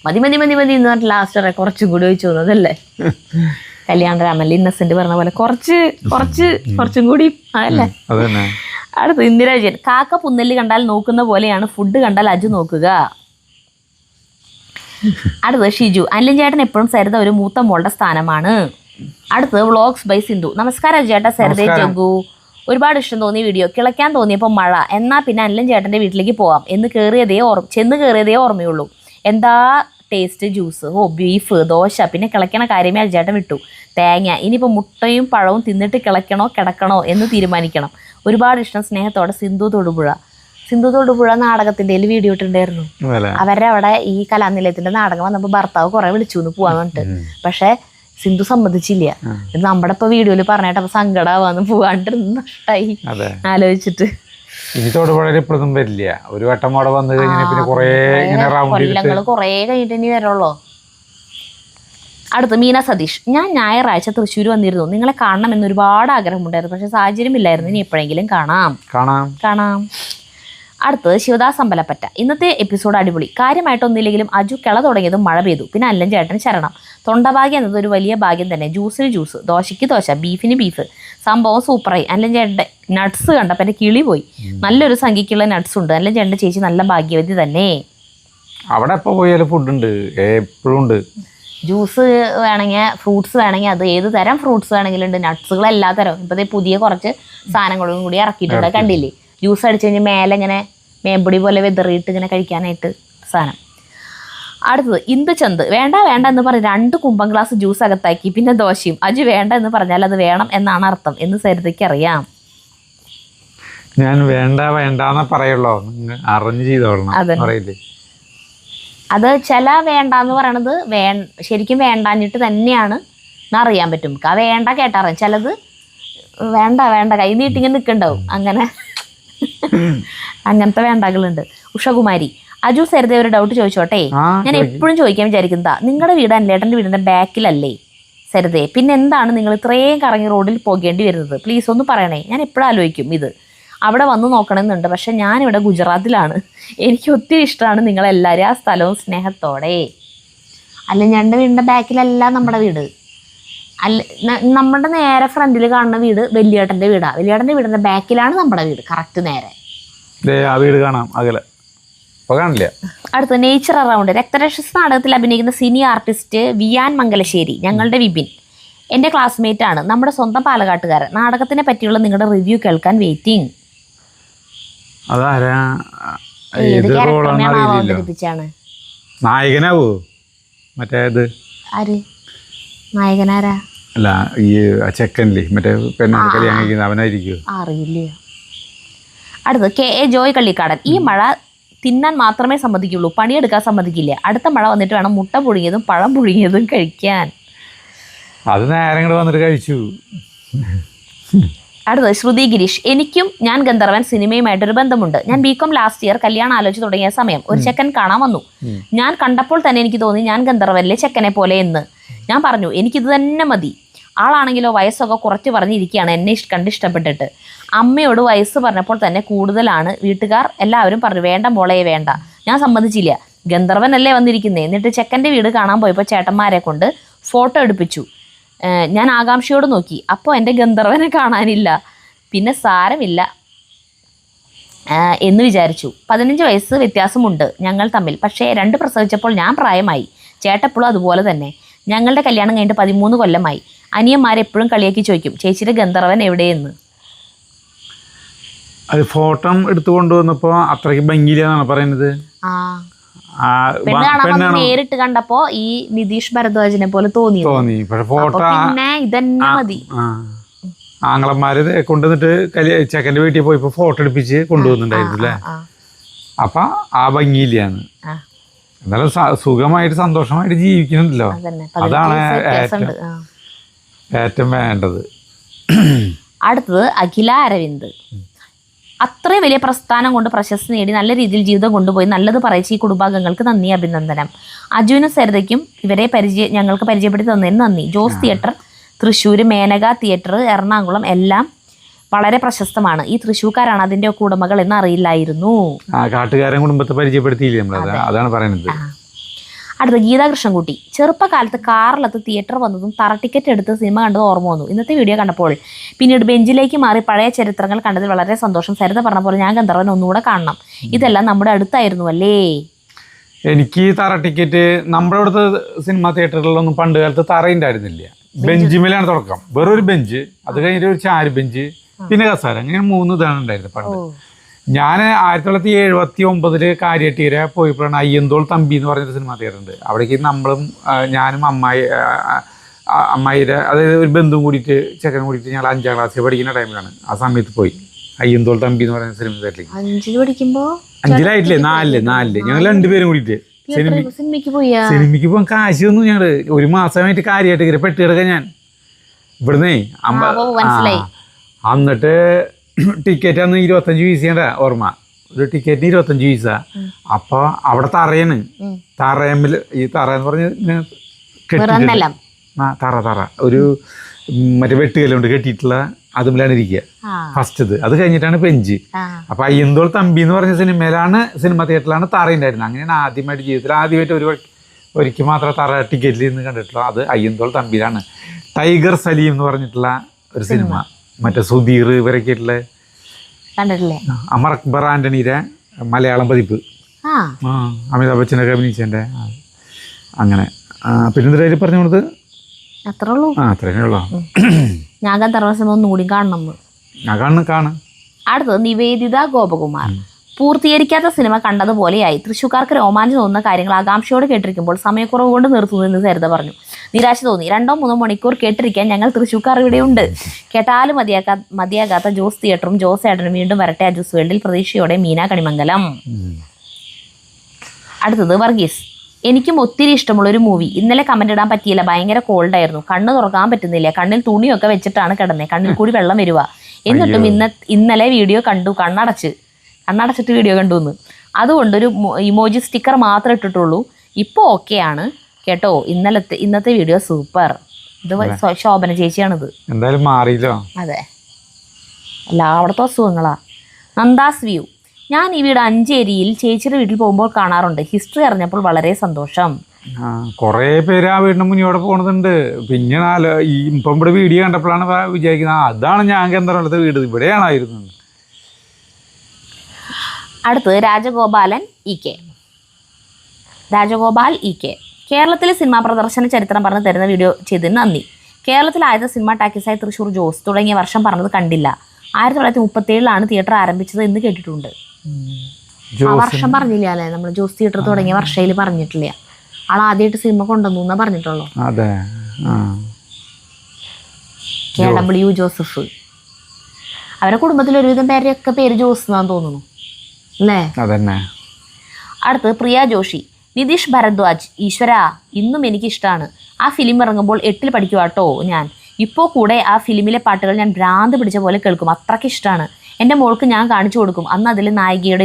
മതി എന്ന് പറഞ്ഞിട്ട് ലാസ്റ്റ് കുറച്ചും കൂടി ചോദിച്ചു തോന്നുന്നതല്ലേ. കല്യാണരാമല്ലേ ഇന്നസെന്റ് പറഞ്ഞ പോലെ കുറച്ചും കൂടി അതല്ലേ. അടുത്ത് ഇന്ദിര വിജയൻ. കാക്ക പുന്നെല്ലി കണ്ടാൽ നോക്കുന്ന പോലെയാണ് ഫുഡ് കണ്ടാൽ അജു നോക്കുക. അടുത്തത് ഷിജു. അനിലും ചേട്ടൻ എപ്പോഴും സരിത ഒരു മൂത്ത മോളുടെ സ്ഥാനമാണ്. അടുത്തത് വ്ളോഗ്സ് ബൈ സിന്ധു. നമസ്കാരം ചേട്ടാ, സരിത ജഗ്ഗു. ഒരുപാട് ഇഷ്ടം തോന്നിയ വീഡിയോ. കിളയ്ക്കാൻ തോന്നിയപ്പോൾ മഴ, എന്നാൽ പിന്നെ അനിലും ചേട്ടൻ്റെ വീട്ടിലേക്ക് പോവാം എന്ന് ചെന്ന് കയറിയതേ ഓർമ്മയുള്ളൂ. എന്താ ടേസ്റ്റ് ജ്യൂസ്, ബീഫ്, ദോശ, പിന്നെ കിളയ്ക്കണ കാര്യമേ അജേട്ടൻ വിട്ടു. തേങ്ങ. ഇനിയിപ്പോൾ മുട്ടയും പഴവും തിന്നിട്ട് കിളയ്ക്കണോ കിടക്കണോ എന്ന് തീരുമാനിക്കണം. ഒരുപാട് ഇഷ്ടം, സ്നേഹത്തോടെ സിന്ധു തൊടുപുഴ. സിന്ധു തൊടുപുഴ നാടകത്തിൻ്റെ വീഡിയോ ഇട്ടുണ്ടായിരുന്നു. അവരുടെ അവിടെ ഈ കലാനിലയത്തിൻ്റെ നാടകം വന്നപ്പോൾ ഭർത്താവ് കുറേ വിളിച്ചു എന്ന് പോവാൻ പറഞ്ഞിട്ട്, പക്ഷേ സിന്ധു സമ്മതിച്ചില്ല. നമ്മുടെ ഇപ്പൊ വീഡിയോയിൽ പറഞ്ഞിട്ട് അപ്പൊ സങ്കടാവാന്ന് പോവാണ്ടിരുന്ന് നഷ്ടായി ആലോചിച്ചിട്ട്. ഇനി തൊടുപുഴ ഇപ്പോഴൊന്നും വരില്ല. ഒരു വട്ടം അവിടെ വന്നു കഴിഞ്ഞാൽ പിന്നെ കൊല്ലങ്ങള് കൊറേ കഴിഞ്ഞിട്ട് ഇനി വരള്ളോ. അടുത്ത് മീന സതീഷ്. ഞാൻ ഞായറാഴ്ച തൃശ്ശൂർ വന്നിരുന്നു. നിങ്ങളെ കാണണമെന്ന് ഒരുപാട് ആഗ്രഹമുണ്ടായിരുന്നു, പക്ഷെ സാഹചര്യമില്ലായിരുന്നു. ഇനി എപ്പോഴെങ്കിലും കാണാം. അടുത്തത് ശിവദാസ് അമ്പലപ്പറ്റ. ഇന്നത്തെ എപ്പിസോഡ് അടിപൊളി. കാര്യമായിട്ടൊന്നുമില്ലെങ്കിലും അജു കിള തുടങ്ങിയതും മഴ പെയ്തു. പിന്നെ അല്ലൻ ചേട്ടന് ശരണം. തൊണ്ടഭാഗ്യം എന്നത് ഒരു വലിയ ഭാഗ്യം തന്നെ. ജ്യൂസിന് ജ്യൂസ്, ദോശയ്ക്ക് ദോശ, ബീഫിന് ബീഫ്. സംഭവം സൂപ്പറായി. അല്ലൻ ചേട്ടൻ്റെ നട്ട്സ് കണ്ടപ്പോൾ എൻ്റെ കിളി പോയി. നല്ലൊരു സംഖ്യക്കുള്ള നട്ട്സ് ഉണ്ട്. അല്ലൻ ചേട്ടൻ്റെ ചേച്ചി നല്ല ഭാഗ്യവതി തന്നെ. അവിടെ എപ്പോൾ പോയാലും ഫുഡ് ഉണ്ട്, എപ്പോഴും ഉണ്ട്. ജ്യൂസ് വേണമെങ്കിൽ, ഫ്രൂട്ട്സ് വേണമെങ്കിൽ, അത് ഏത് തരം ഫ്രൂട്ട്സ് വേണമെങ്കിലും ഉണ്ട്. നട്ട്സുകൾ എല്ലാ തരം. ഇപ്പോഴത്തെ പുതിയ കുറച്ച് സാധനങ്ങളും കൂടി ഇറക്കിയിട്ടുണ്ട്, കണ്ടില്ലേ? ജ്യൂസ് അടിച്ചു കഴിഞ്ഞാൽ മേലെ ഇങ്ങനെ മേമ്പൊടി പോലെ വെതറിയിട്ട് ഇങ്ങനെ കഴിക്കാനായിട്ട് സാധനം. അടുത്തത് ഇന്ദു ചന്ത്. വേണ്ട എന്ന് പറഞ്ഞ് 2 കുമ്പം ഗ്ലാസ് ജ്യൂസ് അകത്താക്കി, പിന്നെ ദോശയും. അജു വേണ്ട എന്ന് പറഞ്ഞാൽ അത് വേണം എന്നാണ് അർത്ഥം എന്ന് സരിതയ്ക്ക് അറിയാം. ഞാൻ വേണ്ടെന്ന് പറയുള്ളൂ, അറിഞ്ഞു ചെയ്തോളണം. അത് ചില വേണ്ടെന്ന് പറയണത് ശരിക്കും വേണ്ടാഞ്ഞിട്ട് തന്നെയാണ് എന്നറിയാൻ പറ്റും. ആ വേണ്ട കേട്ടറിയാം. ചിലത് വേണ്ട കൈ നീട്ടിങ്ങനെ നിൽക്കണ്ടാവും. അങ്ങനത്തെ വേണ്ടകളുണ്ട്. ഉഷകുമാരി. അജു സരിത ഒരു ഡൗട്ട് ചോദിച്ചോട്ടെ? ഞാൻ എപ്പോഴും ചോദിക്കാൻ വിചാരിക്കുന്നതാ, നിങ്ങളുടെ വീട് അനിലേട്ടൻ്റെ വീടിൻ്റെ ബാക്കിലല്ലേ സരിതയെ? പിന്നെ എന്താണ് നിങ്ങൾ ഇത്രയും കറങ്ങി റോഡിൽ പോകേണ്ടി വരുന്നത്? പ്ലീസ് ഒന്ന് പറയണേ. ഞാൻ എപ്പോഴും ആലോചിക്കും ഇത്. അവിടെ വന്ന് നോക്കണമെന്നുണ്ട്, പക്ഷെ ഞാനിവിടെ ഗുജറാത്തിലാണ്. എനിക്ക് ഒത്തിരി ഇഷ്ടമാണ് നിങ്ങളെല്ലാവരും. ആ സ്ഥലവും സ്നേഹത്തോടെ. അല്ല, ഞങ്ങളുടെ വീടിൻ്റെ ബാക്കിലല്ല നമ്മുടെ വീട്. നമ്മുടെ നേരെ ഫ്രണ്ടിൽ കാണുന്ന വീട് വലിയേട്ടൻ്റെ വീടാണ്. വലിയേട്ടൻ്റെ വീടിൻ്റെ ബാക്കിലാണ് നമ്മുടെ വീട്, കറക്റ്റ് നേരെ. വീട് കാണാം അകലെ. അടുത്ത നേച്ചർ അറൗണ്ട്. രക്തരക്ഷസ് നാടകത്തിൽ അഭിനയിക്കുന്ന സീനിയർ ആർട്ടിസ്റ്റ് വിയാൻ മംഗലശ്ശേരി ഞങ്ങളുടെ വിപിൻ എൻ്റെ ക്ലാസ്മേറ്റ് ആണ്. നമ്മുടെ സ്വന്തം പാലക്കാട്ടുകാരൻ. നാടകത്തിനെ പറ്റിയുള്ള നിങ്ങളുടെ റിവ്യൂ കേൾക്കാൻ വെയിറ്റിംഗ്. അവതരിപ്പിച്ചാണ് നായകനാവോ? മറ്റേത് നായകനാരാ? അല്ല, ഈ ചെക്കനില്ലേ മറ്റേ പെണ്ണെ കല്യാണം കഴിക്കുന്ന അവനായിരിക്കും. അറിയില്ല. അടുത്ത് KA ജോയ് കള്ളിക്കാടൻ. ഈ മഴ തിന്നാൻ മാത്രമേ സമ്മതിക്കുള്ളൂ, പണിയെടുക്കാൻ സമ്മതിക്കില്ല. അടുത്ത മഴ വന്നിട്ട് വേണം മുട്ട പുഴുങ്ങിയതും പഴം പുഴുങ്ങിയതും കഴിക്കാൻ. അത് നേരം വന്നിട്ട് കഴിച്ചു. അടുത്തത് ശ്രുതി ഗിരീഷ്. എനിക്കും ഞാൻ ഗന്ധർവൻ സിനിമയുമായിട്ടൊരു ബന്ധമുണ്ട്. ഞാൻ BCom ലാസ്റ്റ് ഇയർ കല്യാണം ആലോചിച്ച് തുടങ്ങിയ സമയം ഒരു ചെക്കൻ കാണാൻ വന്നു. ഞാൻ കണ്ടപ്പോൾ തന്നെ എനിക്ക് തോന്നി ഞാൻ ഗന്ധർവനിലെ ചെക്കനെ പോലെ എന്ന്. ഞാൻ പറഞ്ഞു എനിക്കിത് തന്നെ മതി. ആളാണെങ്കിലോ വയസ്സൊക്കെ കുറച്ച് പറഞ്ഞിരിക്കുകയാണ് എന്നെ കണ്ടിഷ്ടപ്പെട്ടിട്ട്. അമ്മയോട് വയസ്സ് പറഞ്ഞപ്പോൾ തന്നെ കൂടുതലാണ്. വീട്ടുകാർ എല്ലാവരും പറഞ്ഞു വേണ്ട മോളെ വേണ്ട. ഞാൻ സമ്മതിച്ചില്ല. ഗന്ധർവനല്ലേ വന്നിരിക്കുന്നത്. എന്നിട്ട് ചെക്കൻ്റെ വീട് കാണാൻ പോയപ്പോൾ ചേട്ടന്മാരെ കൊണ്ട് ഫോട്ടോ എടുപ്പിച്ചു. ഞാൻ ആകാംക്ഷയോട് നോക്കി. അപ്പോൾ എൻ്റെ ഗന്ധർവനെ കാണാനില്ല. പിന്നെ സാരമില്ല എന്ന് വിചാരിച്ചു. 15 വയസ്സ് വ്യത്യാസമുണ്ട് ഞങ്ങൾ തമ്മിൽ. പക്ഷേ 2 പ്രസവിച്ചപ്പോൾ ഞാൻ പ്രായമായി. ചേട്ടപ്പോഴും അതുപോലെ തന്നെ. ഞങ്ങളുടെ കല്യാണം കഴിഞ്ഞിട്ട് 13 കൊല്ലമായി. അനിയന്മാരെപ്പോഴും കളിയാക്കി ചോദിക്കും ചേച്ചിയുടെ ഗന്ധർവൻ എവിടെയെന്ന്. അത് ഫോട്ടോ എടുത്തു കൊണ്ടുവന്നപ്പോ അത്രയ്ക്ക് ഭംഗിയില്ലെന്നാണ് പറയുന്നത്. നേരിട്ട് കണ്ടപ്പോ ഈ നിതീഷ് ഭരദ്വാജിനെ പോലെ തോന്നി. ഫോട്ടോ പിന്നെ ഇതന്നെ മതി. ആങ്ങളന്മാര് കൊണ്ടുവന്നിട്ട് ചെക്കൻ്റെ വീട്ടിൽ പോയപ്പോ ഫോട്ടോ എടുപ്പിച്ച് കൊണ്ടുവന്നിട്ടുണ്ടായിരുന്നു അല്ലേ? അപ്പൊ ആ ഭംഗിയില്ലാന്ന്. എന്നാലും സുഖമായിട്ട് സന്തോഷമായിട്ട് ജീവിക്കുന്നുണ്ടല്ലോ. അതാണ് ഏറ്റവും വേണ്ടത്. അടുത്തത് അഖില അരവിന്ദ്. അത്രയും വലിയ പ്രസ്ഥാനം കൊണ്ട് പ്രശസ്തി നേടി നല്ല രീതിയിൽ ജീവിതം കൊണ്ടുപോയി നല്ലത് പറയിച്ച് ഈ കുടുംബാംഗങ്ങൾക്ക് നന്ദി, അഭിനന്ദനം. അജുവിനും സരിതയ്ക്കും ഇവരെ ഞങ്ങൾക്ക് പരിചയപ്പെടുത്തി തന്നതിന് നന്ദി. ജോസ് തിയേറ്റർ തൃശ്ശൂർ, മേനക തിയേറ്റർ എറണാകുളം എല്ലാം വളരെ പ്രശസ്തമാണ്. ഈ തൃശ്ശൂർക്കാരാണ് അതിൻ്റെ ഒക്കെ ഉടമകൾ എന്ന് അറിയില്ലായിരുന്നു. കാട്ടുകാരൻ കുടുംബത്തെ പരിചയപ്പെടുത്തിയില്ലേ നമ്മൾ, അതാണ് പറയുന്നത്. അടുത്ത ഗീതാ കൃഷ്ണൻകുട്ടി. ചെറുപ്പകാലത്ത് കാറിലത്ത് തിയേറ്റർ വന്നതും തറ ടിക്കറ്റ് എടുത്ത് സിനിമ കണ്ടത് ഓർമ്മ വന്നു. ഇന്നത്തെ വീഡിയോ കണ്ടപ്പോൾ പിന്നീട് ബെഞ്ചിലേക്ക് മാറി പഴയ ചരിത്രങ്ങൾ കണ്ടതിൽ വളരെ സന്തോഷം. സരിത പറഞ്ഞ പോലെ ഞാൻ ഗന്ധർവൻ ഒന്നുകൂടെ കാണണം. ഇതെല്ലാം നമ്മുടെ അടുത്തായിരുന്നു അല്ലേ? എനിക്ക് തറ ടിക്കറ്റ് നമ്മുടെ ഇവിടുത്തെ സിനിമാ തിയേറ്ററുകളിലൊന്നും പണ്ട് കാലത്ത് തറയുണ്ടായിരുന്നില്ല. ബെഞ്ചിമേലാണ് തുടക്കം, വേറൊരു ബെഞ്ച്, അത് കഴിഞ്ഞിട്ട് ഒരു ചാരു ബെഞ്ച്, പിന്നെ കസാര, അങ്ങനെ 3 ഇതാണ് ഉണ്ടായിരുന്നത് പണ്ട്. ഞാൻ 1979 കാര്യട്ടീര പോയപ്പോഴാണ് അയ്യന്തോൾ തമ്പി എന്ന് പറഞ്ഞൊരു സിനിമാ തിയേറ്റർ ഉണ്ട്. അവിടേക്ക് നമ്മളും ഞാനും അമ്മായിയുടെ അതായത് ഒരു ബന്ധുവും കൂടിയിട്ട് ചെക്കനും കൂടിയിട്ട് ഞങ്ങൾ 5ാം ക്ലാസ്സിൽ പഠിക്കുന്ന ടൈമിലാണ്. ആ സമയത്ത് പോയി അയ്യന്തോൾ തമ്പി എന്ന് പറയുന്ന സിനിമ തിയേറ്ററിലേക്ക്. 5-ലായിട്ടില്ലേ, 4 ഞങ്ങൾ 2 പേരും കൂടിയിട്ട് സിനിമയ്ക്ക് പോകാൻ കാശ് തന്നു. ഞങ്ങള് 1 മാസമായിട്ട് കാര്യമായിട്ട് ഇങ്ങനെ പെട്ട് കിടക്കാൻ ഞാൻ ഇവിടുന്നേ എന്നിട്ട് ടിക്കറ്റ് അന്ന് 25 പൈസയുടെ ഓർമ്മ, ഒരു ടിക്കറ്റിന് 25 പൈസ. അപ്പോൾ അവിടെ തറയാണ്, തറയമ്മിൽ ഈ തറ എന്ന് പറഞ്ഞ് കെട്ടിട്ട് തറ ഒരു മറ്റേ വെട്ടുകല്ലുകൊണ്ട് കെട്ടിയിട്ടുള്ള അതുമിലാണ് ഇരിക്കുക ഫസ്റ്റത്. അത് കഴിഞ്ഞിട്ടാണ് ബെഞ്ച്. അപ്പൊ അയ്യന്തോൾ തമ്പി എന്ന് പറഞ്ഞ സിനിമ തിയേറ്ററിലാണ് തറ ഉണ്ടായിരുന്നത്. അങ്ങനെയാണ് ആദ്യമായിട്ട് ജീവിതത്തിൽ ആദ്യമായിട്ട് ഒരിക്കൽ മാത്രം തറ ടിക്കറ്റിൽ നിന്ന് കണ്ടിട്ടുള്ള അത് അയ്യന്തോൾ തമ്പിയിലാണ്. ടൈഗർ സലീം എന്ന് പറഞ്ഞിട്ടുള്ള ഒരു സിനിമ, മറ്റേ സുധീർ ഇവരൊക്കെയായിട്ടുള്ള അമർ അക്ബർ ആന്റണിയുടെ മലയാളം പതിപ്പ്, അമിതാഭ് ബച്ചനൊക്കെ അഭിനയിച്ചതിൻ്റെ. അങ്ങനെ പിന്നെ പറഞ്ഞു കൊടുത്ത് അത്രേ ഉള്ളൂ. ഞാൻ ഒന്നുകൂടി കാണണം. അടുത്തത് നിവേദിത ഗോപകുമാർ. പൂർത്തീകരിക്കാത്ത സിനിമ കണ്ടതുപോലെയായി. തൃശ്ശൂർക്കാർക്ക് രോമാഞ്ചം തോന്നുന്ന കാര്യങ്ങൾ ആകാംക്ഷയോട് കേട്ടിരിക്കുമ്പോൾ സമയക്കുറവ് കൊണ്ട് നിർത്തുന്നതെന്ന് സരിത പറഞ്ഞു. നിരാശ തോന്നി. 2-3 മണിക്കൂർ കേട്ടിരിക്കാൻ ഞങ്ങൾ തൃശ്ശൂർക്കാർ ഇവിടെയുണ്ട്. കേട്ടാലും മതിയാകാത്ത ജോസ് തിയേറ്ററും ജോസ് ഏട്ടനും വീണ്ടും വരട്ടെ അജൂസ് വേൾഡിൽ. പ്രതീക്ഷയോടെ മീന കണിമംഗലം. അടുത്തത് വർഗീസ്. എനിക്കും ഒത്തിരി ഇഷ്ടമുള്ളൊരു മൂവി. ഇന്നലെ കമന്റ് ഇടാൻ പറ്റിയില്ല, ഭയങ്കര കോൾഡായിരുന്നു. കണ്ണ് തുറക്കാൻ പറ്റുന്നില്ല, കണ്ണിൽ തുണിയൊക്കെ വെച്ചിട്ടാണ് കിടന്നത്, കണ്ണിൽ കൂടി വെള്ളം വരുക. എന്നിട്ടും ഇന്നലെ വീഡിയോ കണ്ടു, കണ്ണടച്ചിട്ട് വീഡിയോ കണ്ടു എന്ന്. അതുകൊണ്ടൊരു ഇമോജി സ്റ്റിക്കർ മാത്രമേ ഇട്ടിട്ടുള്ളൂ. ഇപ്പോൾ ഓക്കെയാണ് കേട്ടോ. ഇന്നത്തെ വീഡിയോ സൂപ്പർ. ഇത് ശോഭന ചേച്ചിയാണിത്. എന്തായാലും മാറിയില്ലോ. അതെ, എല്ലായിടത്തും അസുഖങ്ങളാ. നന്ദാസ് വ്യൂ. ഞാൻ ഈ വീട് അഞ്ചേരിയിൽ ചേച്ചിയുടെ വീട്ടിൽ പോകുമ്പോൾ കാണാറുണ്ട്. ഹിസ്റ്ററി അറിഞ്ഞപ്പോൾ വളരെ സന്തോഷം. കുറേ പേര് ആ വീടിന് മുന്നോട്ട് പോണതുണ്ട്. പിന്നെ ഇപ്പം ഇവിടെ വീഡിയോ കണ്ടപ്പോഴാണ് വിചാരിക്കുന്നത് അതാണ് ഞാൻ കേന്ദ്രത്തെ വീട് ഇവിടെയാണായിരുന്നു. അടുത്ത് രാജഗോപാൽ ഇ കെ. കേരളത്തിലെ സിനിമാ പ്രദർശന ചരിത്രം പറഞ്ഞ് തരുന്ന വീഡിയോ ചെയ്തതിന് നന്ദി. കേരളത്തിൽ ആദ്യത്തെ സിനിമ ടാക്കീസായി തൃശ്ശൂർ ജോസ് തുടങ്ങിയ വർഷം പറഞ്ഞത് കണ്ടില്ല. 1937 തിയേറ്റർ ആരംഭിച്ചത് എന്ന് കേട്ടിട്ടുണ്ട്. ആ വർഷം പറഞ്ഞില്ല അല്ലേ? നമ്മൾ ജോസ് തിയേറ്റർ തുടങ്ങിയ വർഷയിൽ പറഞ്ഞിട്ടില്ല. ആൾ ആദ്യമായിട്ട് സിനിമ കൊണ്ടുവന്നു എന്നാ പറഞ്ഞിട്ടുള്ളൂ. KW Joseph. അവരുടെ കുടുംബത്തിൽ ഒരുവിധം പേരൊക്കെ പേര് ജോസ് എന്നാന്ന് തോന്നുന്നു അല്ലേ? അടുത്ത് പ്രിയ ജോഷി. നിതീഷ് ഭരദ്വാജ്. ഈശ്വര, ഇന്നും എനിക്കിഷ്ടമാണ്. ആ ഫിലിം ഇറങ്ങുമ്പോൾ 8ൽ പഠിക്കുവാട്ടോ ഞാൻ. ഇപ്പോൾ കൂടെ ആ ഫിലിമിലെ പാട്ടുകൾ ഞാൻ ഭ്രാന്ത് പിടിച്ച പോലെ കേൾക്കും. അത്രയ്ക്ക് ഇഷ്ടമാണ്. എൻ്റെ മോൾക്ക് ഞാൻ കാണിച്ചു കൊടുക്കും. അന്ന് അതിലെ നായികയുടെ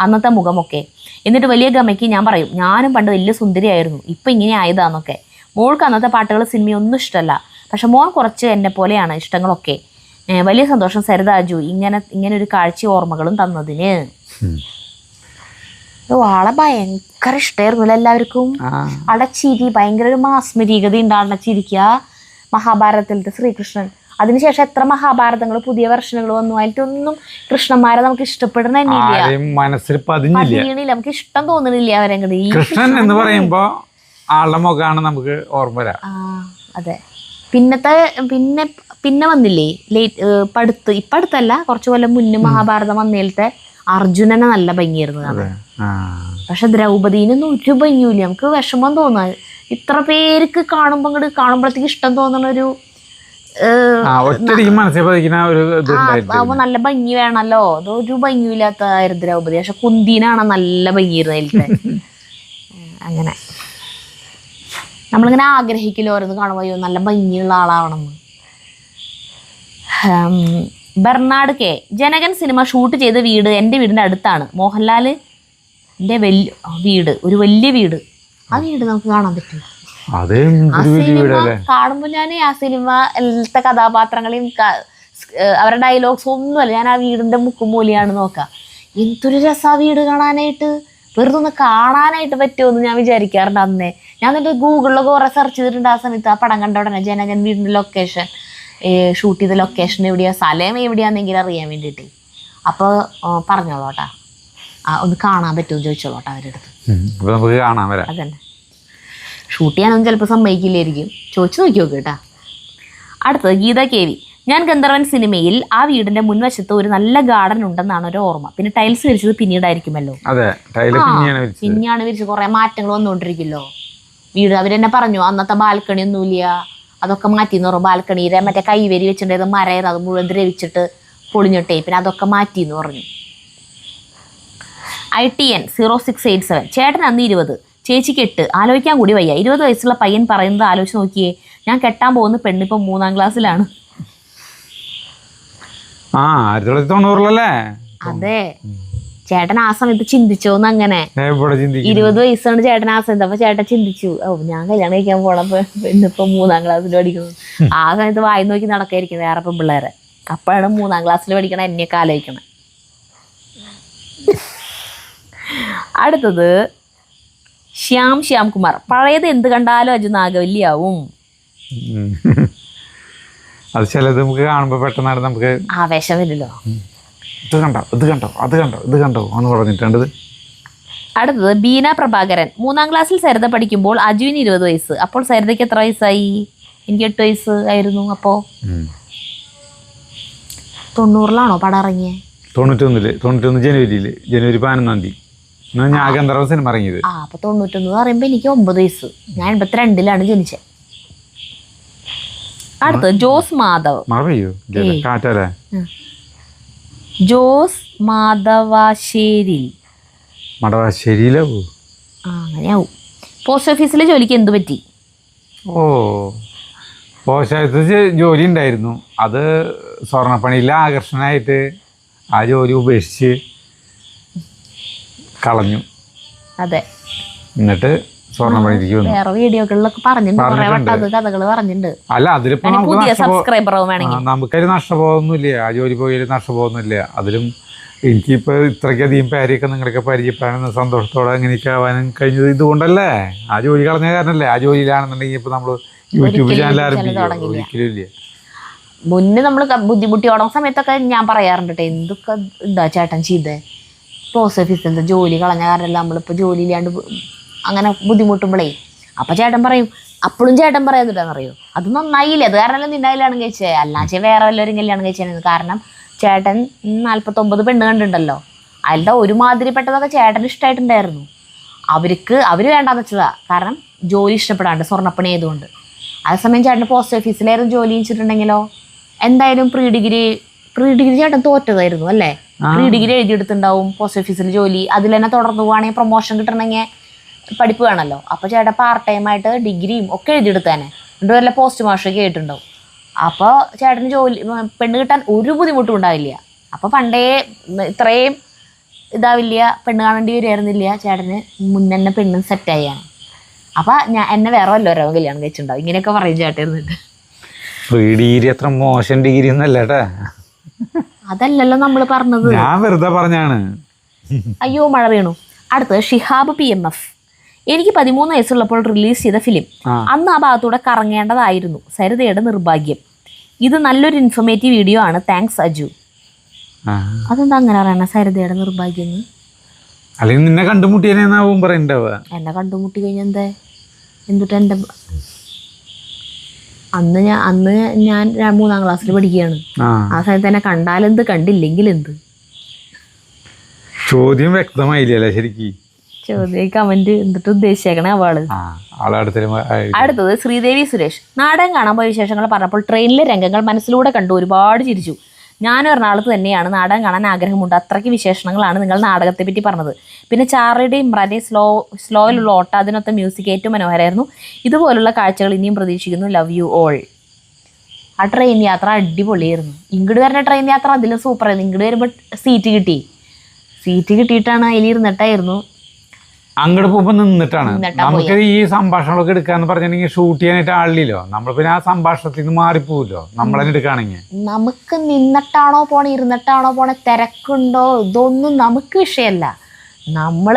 അന്നത്തെ മുഖമൊക്കെ. എന്നിട്ട് വലിയ ഗമയ്ക്ക് ഞാൻ പറയും, ഞാനും പണ്ട് വലിയ സുന്ദരിയായിരുന്നു, ഇപ്പം ഇങ്ങനെ ആയതാന്നൊക്കെ. മോൾക്ക് അന്നത്തെ പാട്ടുകൾ സിനിമയൊന്നും ഇഷ്ടമല്ല. പക്ഷെ മോൻ കുറച്ച് എന്നെ പോലെയാണ് ഇഷ്ടങ്ങളൊക്കെ. വലിയ സന്തോഷം സരിതാജു ഇങ്ങനെ ഒരു കാഴ്ച ഓർമ്മകളും തന്നതിന്. ആളെ ഭയങ്കര ഇഷ്ടമായിരുന്നു എല്ലാവർക്കും. ആളുടെ ചിരി ഭയങ്കര ഒരു മാസ്മരികത ഉണ്ട്. ആളുടെ ചിരിക്കുക. മഹാഭാരതത്തിലത്തെ ശ്രീകൃഷ്ണൻ. അതിനുശേഷം എത്ര മഹാഭാരതങ്ങൾ പുതിയ വെർഷനുകൾ വന്നു, അതിലൊന്നും കൃഷ്ണന്മാരെ നമുക്ക് ഇഷ്ടപ്പെടുന്നില്ല, മനസ്സിൽ പതിഞ്ഞില്ല, നമുക്ക് ഇഷ്ടം തോന്നുന്നില്ല അവരെ. കൃഷ്ണൻ എന്ന് പറയുമ്പോ ആളുടെ മുഖമാണ് നമുക്ക് ഓർമ്മ വരാ. അതെ. പിന്നെ വന്നില്ലേ ഇപ്പൊ അടുത്തല്ല, കുറച്ചു കൊല്ലം മുന്നേ മഹാഭാരതം വന്നേലത്തെ അർജുനനെ നല്ല ഭംഗിയായിരുന്നു. പക്ഷെ ദ്രൗപദീനൊന്നും ഒരു ഭംഗിയില്ല. നമുക്ക് വിഷമം തോന്നാ. ഇത്ര പേർക്ക് കാണുമ്പോഴത്തേക്ക് ഇഷ്ടം തോന്നണ ഒരു നല്ല ഭംഗി വേണമല്ലോ. അതൊരു ഭംഗിയില്ലാത്തതായിരുന്നു ദ്രൗപദി. പക്ഷെ കുന്തീനാണ് നല്ല ഭംഗിയായിരുന്നു അതിലത്തെ. അങ്ങനെ നമ്മളിങ്ങനെ ആഗ്രഹിക്കില്ല ഓരോന്ന് കാണുമ്പോൾ നല്ല ഭംഗിയുള്ള ആളാവണമെന്ന്. Bernard K. ജനകൻ സിനിമ ഷൂട്ട് ചെയ്ത വീട് എൻ്റെ വീടിൻ്റെ അടുത്താണ്. മോഹൻലാലിൻ്റെ ഒരു വലിയ വീട്. ആ വീട് നമുക്ക് കാണാൻ പറ്റില്ല. ആ സിനിമ കാണുമ്പോൾ ഞാൻ ആ സിനിമയിലത്തെ കഥാപാത്രങ്ങളെയും അവരുടെ ഡയലോഗ്സ് ഒന്നുമല്ല, ഞാൻ ആ വീടിൻ്റെ മുക്കുമൂലിയാണ് നോക്കുക. എന്തൊരു രസാ വീട് കാണാനായിട്ട്. വെറുതെ ഒന്ന് കാണാനായിട്ട് പറ്റുമെന്ന് ഞാൻ വിചാരിക്കാറുണ്ട് അന്നേ. ഞാൻ എന്നിട്ട് ഗൂഗിളിലൊക്കെ കുറെ സെർച്ച് ചെയ്തിട്ടുണ്ട്. ആ സമയത്ത് ആ പടം കണ്ട ഉടനെ ജനകൻ വീടിൻ്റെ ലൊക്കേഷൻ, ഷൂട്ട് ചെയ്ത ലൊക്കേഷൻ എവിടെയാ, സ്ഥലം എവിടെയാണെന്നെങ്കിലും അറിയാൻ വേണ്ടിയിട്ട്. അപ്പോൾ പറഞ്ഞോളൂട്ടാ. ഒന്ന് കാണാൻ പറ്റുമോ ചോദിച്ചോളൂട്ടോ അവരുടെ അടുത്ത്. അപ്പോൾ നമുക്ക് കാണാൻ വരാം. അതന്നെ, ഷൂട്ട് ചെയ്യാനൊന്നും ചിലപ്പോൾ സമ്മതിക്കില്ലായിരിക്കും, ചോദിച്ചു നോക്കി നോക്ക് കേട്ടാ. അടുത്തത് ഗീത KV. ഞാൻ ഗന്ധർവൻ സിനിമയിൽ ആ വീടിന്റെ മുൻവശത്ത് ഒരു നല്ല ഗാർഡൻ ഉണ്ടെന്നാണ് ഒരു ഓർമ്മ. പിന്നെ ടൈൽസ് വിരിച്ചത് പിന്നീടായിരിക്കുമല്ലോ. അതെ, പിന്നെയാണ് വിരിച്ചത്. കുറെ മാറ്റങ്ങൾ വന്നുകൊണ്ടിരിക്കുമല്ലോ വീട്. അവരെന്നെ പറഞ്ഞു അന്നത്തെ ബാൽക്കണി ഒന്നുമില്ല, അതൊക്കെ മാറ്റിന്ന് പറഞ്ഞു. ബാൽക്കണിയിലെ മറ്റേ കൈവരി വെച്ചിട്ടുണ്ടായത് മരയത് അത് മുഴുവൻ ദ്രവിച്ചിട്ട് പൊളിഞ്ഞിട്ടേ, പിന്നെ അതൊക്കെ മാറ്റിന്ന് പറഞ്ഞു. ITN 0687. ചേട്ടൻ അന്ന് 20, ചേച്ചിക്ക് 8. ആലോചിക്കാൻ കൂടി വയ്യ. 20 വയസ്സുള്ള പയ്യൻ പറയുന്നത് ആലോചിച്ച് നോക്കിയേ. ഞാൻ കെട്ടാൻ പോകുന്ന പെണ്ണിപ്പം 3ാം ക്ലാസ്സിലാണ്. 1990-ലല്ലേ? അതെ, ചേട്ടൻ ആ സമയത്ത് ചിന്തിച്ചോന്ന് അങ്ങനെ. 20 വയസ്സാണ് ചേട്ടൻ ആ സമയത്ത്. അപ്പൊ ചേട്ടൻ ചിന്തിച്ചു, ഞാൻ കല്യാണം കഴിക്കാൻ പോണപ്പോ പെണ്ണിപ്പം 3ാം ക്ലാസ്സിൽ പഠിക്കുന്നു. ആ സമയത്ത് വായി നോക്കി നടക്കായിരിക്കും വേറെ പെൺപിള്ളേരെ. അപ്പോഴാണ് 3ാം ക്ലാസ്സിൽ പഠിക്കണ എന്നെയൊക്കെ ആലോചിക്കണം. അടുത്തത് ശ്യാം കുമാർ. പഴയത് എന്ത് കണ്ടാലും അജു നാഗവല്ലിയാവും. അത് ചിലത് നമുക്ക് കാണുമ്പോൾ പെട്ടെന്നാണ് നമുക്ക് ആവേശം വരില്ലോ. ഇത് കണ്ടോ എന്ന് പറഞ്ഞിട്ടുണ്ട്. അടുത്തത് ബീന പ്രഭാകരൻ. 3ാം ക്ലാസ്സിൽ സരിത പഠിക്കുമ്പോൾ അജുവിന് 20 വയസ്സ്. അപ്പോൾ സരിതയ്ക്ക് എത്ര വയസ്സായി? എനിക്ക് 8 വയസ്സ് ആയിരുന്നു. അപ്പോ 90-ലാണോ പടം ഇറങ്ങിയത്? 91 ജനുവരി 11-ാം തീയതി ഞാൻ ഗന്ധർവ സിനിമ ഇറങ്ങിയത്. അപ്പൊ 91 പറയുമ്പോ എനിക്ക് 9 വയസ്സ്. ഞാൻ 82-ലാണ് ജനിച്ചത്. അടുത്തത് ജോസ് മാധവ്. ജോസ് മാധവാശ്ശേരിൽ. അങ്ങനെയാവും. പോസ്റ്റ് ഓഫീസിലെ ജോലിക്ക് എന്ത് പറ്റി? പോസ്റ്റ് ഓഫീസിൽ ജോലി ഉണ്ടായിരുന്നു. അത് സ്വർണ്ണപ്പണിയിൽ ആകർഷണമായിട്ട് ആ ജോലി ഉപേക്ഷിച്ച് കളഞ്ഞു. അതെ, എന്നിട്ട് സ്വർണ്ണപ്പണിക്ക് വന്നു. വേറെ വീഡിയോകളിലൊക്കെ പറഞ്ഞിട്ടുണ്ട്. അല്ല, അതിലിപ്പോ നമുക്കതിൽ നഷ്ടബോധമൊന്നുമില്ല. ആ ജോലി പോയാലും നഷ്ടബോധമൊന്നുമില്ല. അതിലും എനിക്കിപ്പോൾ ഇത്രയ്ക്കധികം പേരെയൊക്കെ നിങ്ങളൊക്കെ പരിചയപ്പെടാനും സന്തോഷത്തോടെ അങ്ങനെയൊക്കെ ആവാനും കഴിഞ്ഞത് ഇതുകൊണ്ടല്ലേ. ആ ജോലി കളഞ്ഞ കാരണല്ലേ. ആ ജോലിയിലാണെന്നുണ്ടെങ്കിൽ ഇപ്പോൾ നമ്മൾ യൂട്യൂബ് ചാനൽ ആരംഭിക്കും ഒരിക്കലും ഇല്ല. മുന്നേ നമ്മൾ ബുദ്ധിമുട്ടി ഓടുന്ന സമയത്തൊക്കെ ഞാൻ പറയാറുണ്ട്, എന്തൊക്കെ എന്താ ചേട്ടൻ ചെയ്തേ, പോസ്റ്റ് ഓഫീസിൽ ജോലി കളഞ്ഞ കാരണമല്ല നമ്മളിപ്പോൾ ജോലി ഇല്ലാണ്ട് അങ്ങനെ ബുദ്ധിമുട്ടുമ്പോഴേ. അപ്പം ചേട്ടൻ പറയും, അപ്പോഴും ചേട്ടൻ പറയാന്നിട്ടാന്നറിയോ, അത് നന്നായില്ലേ, അത് കാരണമല്ല നിന്നെ കല്യാണം കഴിച്ചേ, അല്ലാച്ചേ വേറെ വല്ലവരും കല്യാണം കഴിച്ചേന്ന്. കാരണം ചേട്ടൻ 49 പെണ്ണ് കണ്ടിട്ടുണ്ടല്ലോ, അതിൻ്റെ ഒരുമാതിരിപ്പെട്ടതൊക്കെ ചേട്ടന് ഇഷ്ടമായിട്ടുണ്ടായിരുന്നു. അവർ വേണ്ടാന്ന് വെച്ചതാ, കാരണം ജോലി ഇഷ്ടപ്പെടാണ്ട് സ്വർണ്ണപ്പണി ആയതുകൊണ്ട്. അതേസമയം ചേട്ടന് പോസ്റ്റ് ഓഫീസിലായിരുന്നു ജോലി വെച്ചിട്ടുണ്ടെങ്കിലോ എന്തായാലും പ്രീ ഡിഗ്രി ചേട്ടൻ തോറ്റതായിരുന്നു അല്ലേ. പ്രീ ഡിഗ്രി എഴുതിയെടുത്തുണ്ടാവും, പോസ്റ്റ് ഓഫീസിൽ ജോലി, അതിൽ തന്നെ തുടർന്ന് പോവുകയാണെങ്കിൽ പ്രൊമോഷൻ കിട്ടണമെങ്കിൽ പഠിപ്പ് വേണമല്ലോ. അപ്പോൾ ചേട്ടൻ പാർട്ട് ടൈമായിട്ട് ഡിഗ്രിയും ഒക്കെ എഴുതിയെടുത്തേനെ. എന്നിട്ട് വല്ല പോസ്റ്റ് മാസ്റ്ററൊക്കെ ആയിട്ടുണ്ടാവും. അപ്പോൾ ചേട്ടന് ജോലി പെണ്ണ് കിട്ടാൻ ഒരു ബുദ്ധിമുട്ടും ഉണ്ടാവില്ല. അപ്പോൾ പണ്ടേ ഇത്രയും ഇതാവില്ല, പെണ്ണ് കാണേണ്ടി വരുമായിരുന്നില്ല ചേട്ടന്. മുന്നെ പെണ്ണ് സെറ്റായാണ്. അപ്പം എന്നെ വേറെ വല്ലവരോ കല്യാണം കഴിച്ചിട്ടുണ്ടാവും. ഇങ്ങനെയൊക്കെ പറയും ചേട്ടൻ എന്നിട്ട്. ഡിഗ്രി അത്ര മോശം ഡിഗ്രി ഒന്നല്ലേട്ടാ. അതല്ലല്ലോ നമ്മൾ പറഞ്ഞത്, ഞാൻ വെറുതെ പറഞ്ഞാണ്. അയ്യോ മഴ വീണു. അടുത്തത് ഷിഹാബ് PMF. എനിക്ക് 13 വയസ്സുള്ളപ്പോൾ റിലീസ് ചെയ്ത ഫിലിം. അന്ന് ആ ഭാഗത്തൂടെ കറങ്ങേണ്ടതായിരുന്നു. സരിതയുടെ നിർഭാഗ്യം. ഇത് നല്ലൊരു ഇൻഫോർമേറ്റീവ് വീഡിയോ ആണ്, താങ്ക്സ് അജു. അതെന്താ അങ്ങനെ പറയണ, സരിതയുടെ നിർഭാഗ്യം? അല്ലെങ്കിൽ നിന്നെ കണ്ടുമുട്ടിയെന്നാവും പറയണ്ടാവുക. എന്നെ കണ്ടുമുട്ടി കഴിഞ്ഞാൽ എന്താ, എന്തുട്ടാ എൻ്റെ അന്ന് ഞാൻ 3ാം ക്ലാസ്സിൽ പഠിക്കുകയാണ്. ആ സമയത്ത് എന്നെ കണ്ടാലെന്ത് കണ്ടില്ലെങ്കിൽ എന്ത്. ചോദ്യം വ്യക്തമായില്ലേ ശരിക്കും? ചോദ്യം കമന്റ് എന്തിട്ട് ഉദ്ദേശിച്ചേക്കണേ അവള്. അടുത്തത് ശ്രീദേവി സുരേഷ്. നാടകം കാണാൻ പോയ വിശേഷങ്ങൾ പറഞ്ഞപ്പോൾ ട്രെയിനിലെ രംഗങ്ങൾ മനസ്സിലൂടെ കണ്ടു ഒരുപാട് ചിരിച്ചു. ഞാനും എറണാകുളത്ത് തന്നെയാണ്, നാടകം കാണാൻ ആഗ്രഹമുണ്ട്. അത്രയ്ക്ക് വിശേഷണങ്ങളാണ് നിങ്ങൾ നാടകത്തെ പറ്റി പറഞ്ഞത്. പിന്നെ ചാർലിയുടെയും ഇമ്രാൻ്റെയും സ്ലോയിലുള്ള ഓട്ട, അതിനൊത്ത മ്യൂസിക് ഏറ്റവും മനോഹരമായിരുന്നു. ഇതുപോലുള്ള കാഴ്ചകൾ ഇനിയും പ്രതീക്ഷിക്കുന്നു. Love you all. ആ ട്രെയിൻ യാത്ര അടിപൊളിയായിരുന്നു. ഇങ്ങോട്ട് വരുന്ന ട്രെയിൻ യാത്ര അതിലും സൂപ്പറായിരുന്നു. ഇങ്ങോട്ട് വരുമ്പോൾ സീറ്റ് കിട്ടിയിട്ടാണ് അതിലിരുന്നിട്ടായിരുന്നു. അങ്ങോട്ട് പോകുമ്പോൾ നിന്നിട്ടാണ്. നമുക്ക് ഈ സംഭാഷണങ്ങളൊക്കെ എടുക്കാന്ന് പറഞ്ഞിട്ടുണ്ടെങ്കിൽ ഷൂട്ട് ചെയ്യാനായിട്ട് ആളില്ലല്ലോ. നമ്മൾ പിന്നെ ആ സംഭാഷണത്തിൽ നിന്ന് മാറിപ്പോവല്ലോ നമ്മളെ എടുക്കുകയാണെങ്കിൽ. നമുക്ക് നിന്നിട്ടാണോ പോണേ ഇരുന്നിട്ടാണോ പോണേ, തിരക്കുണ്ടോ, ഇതൊന്നും നമുക്ക് വിഷയമല്ല. നമ്മൾ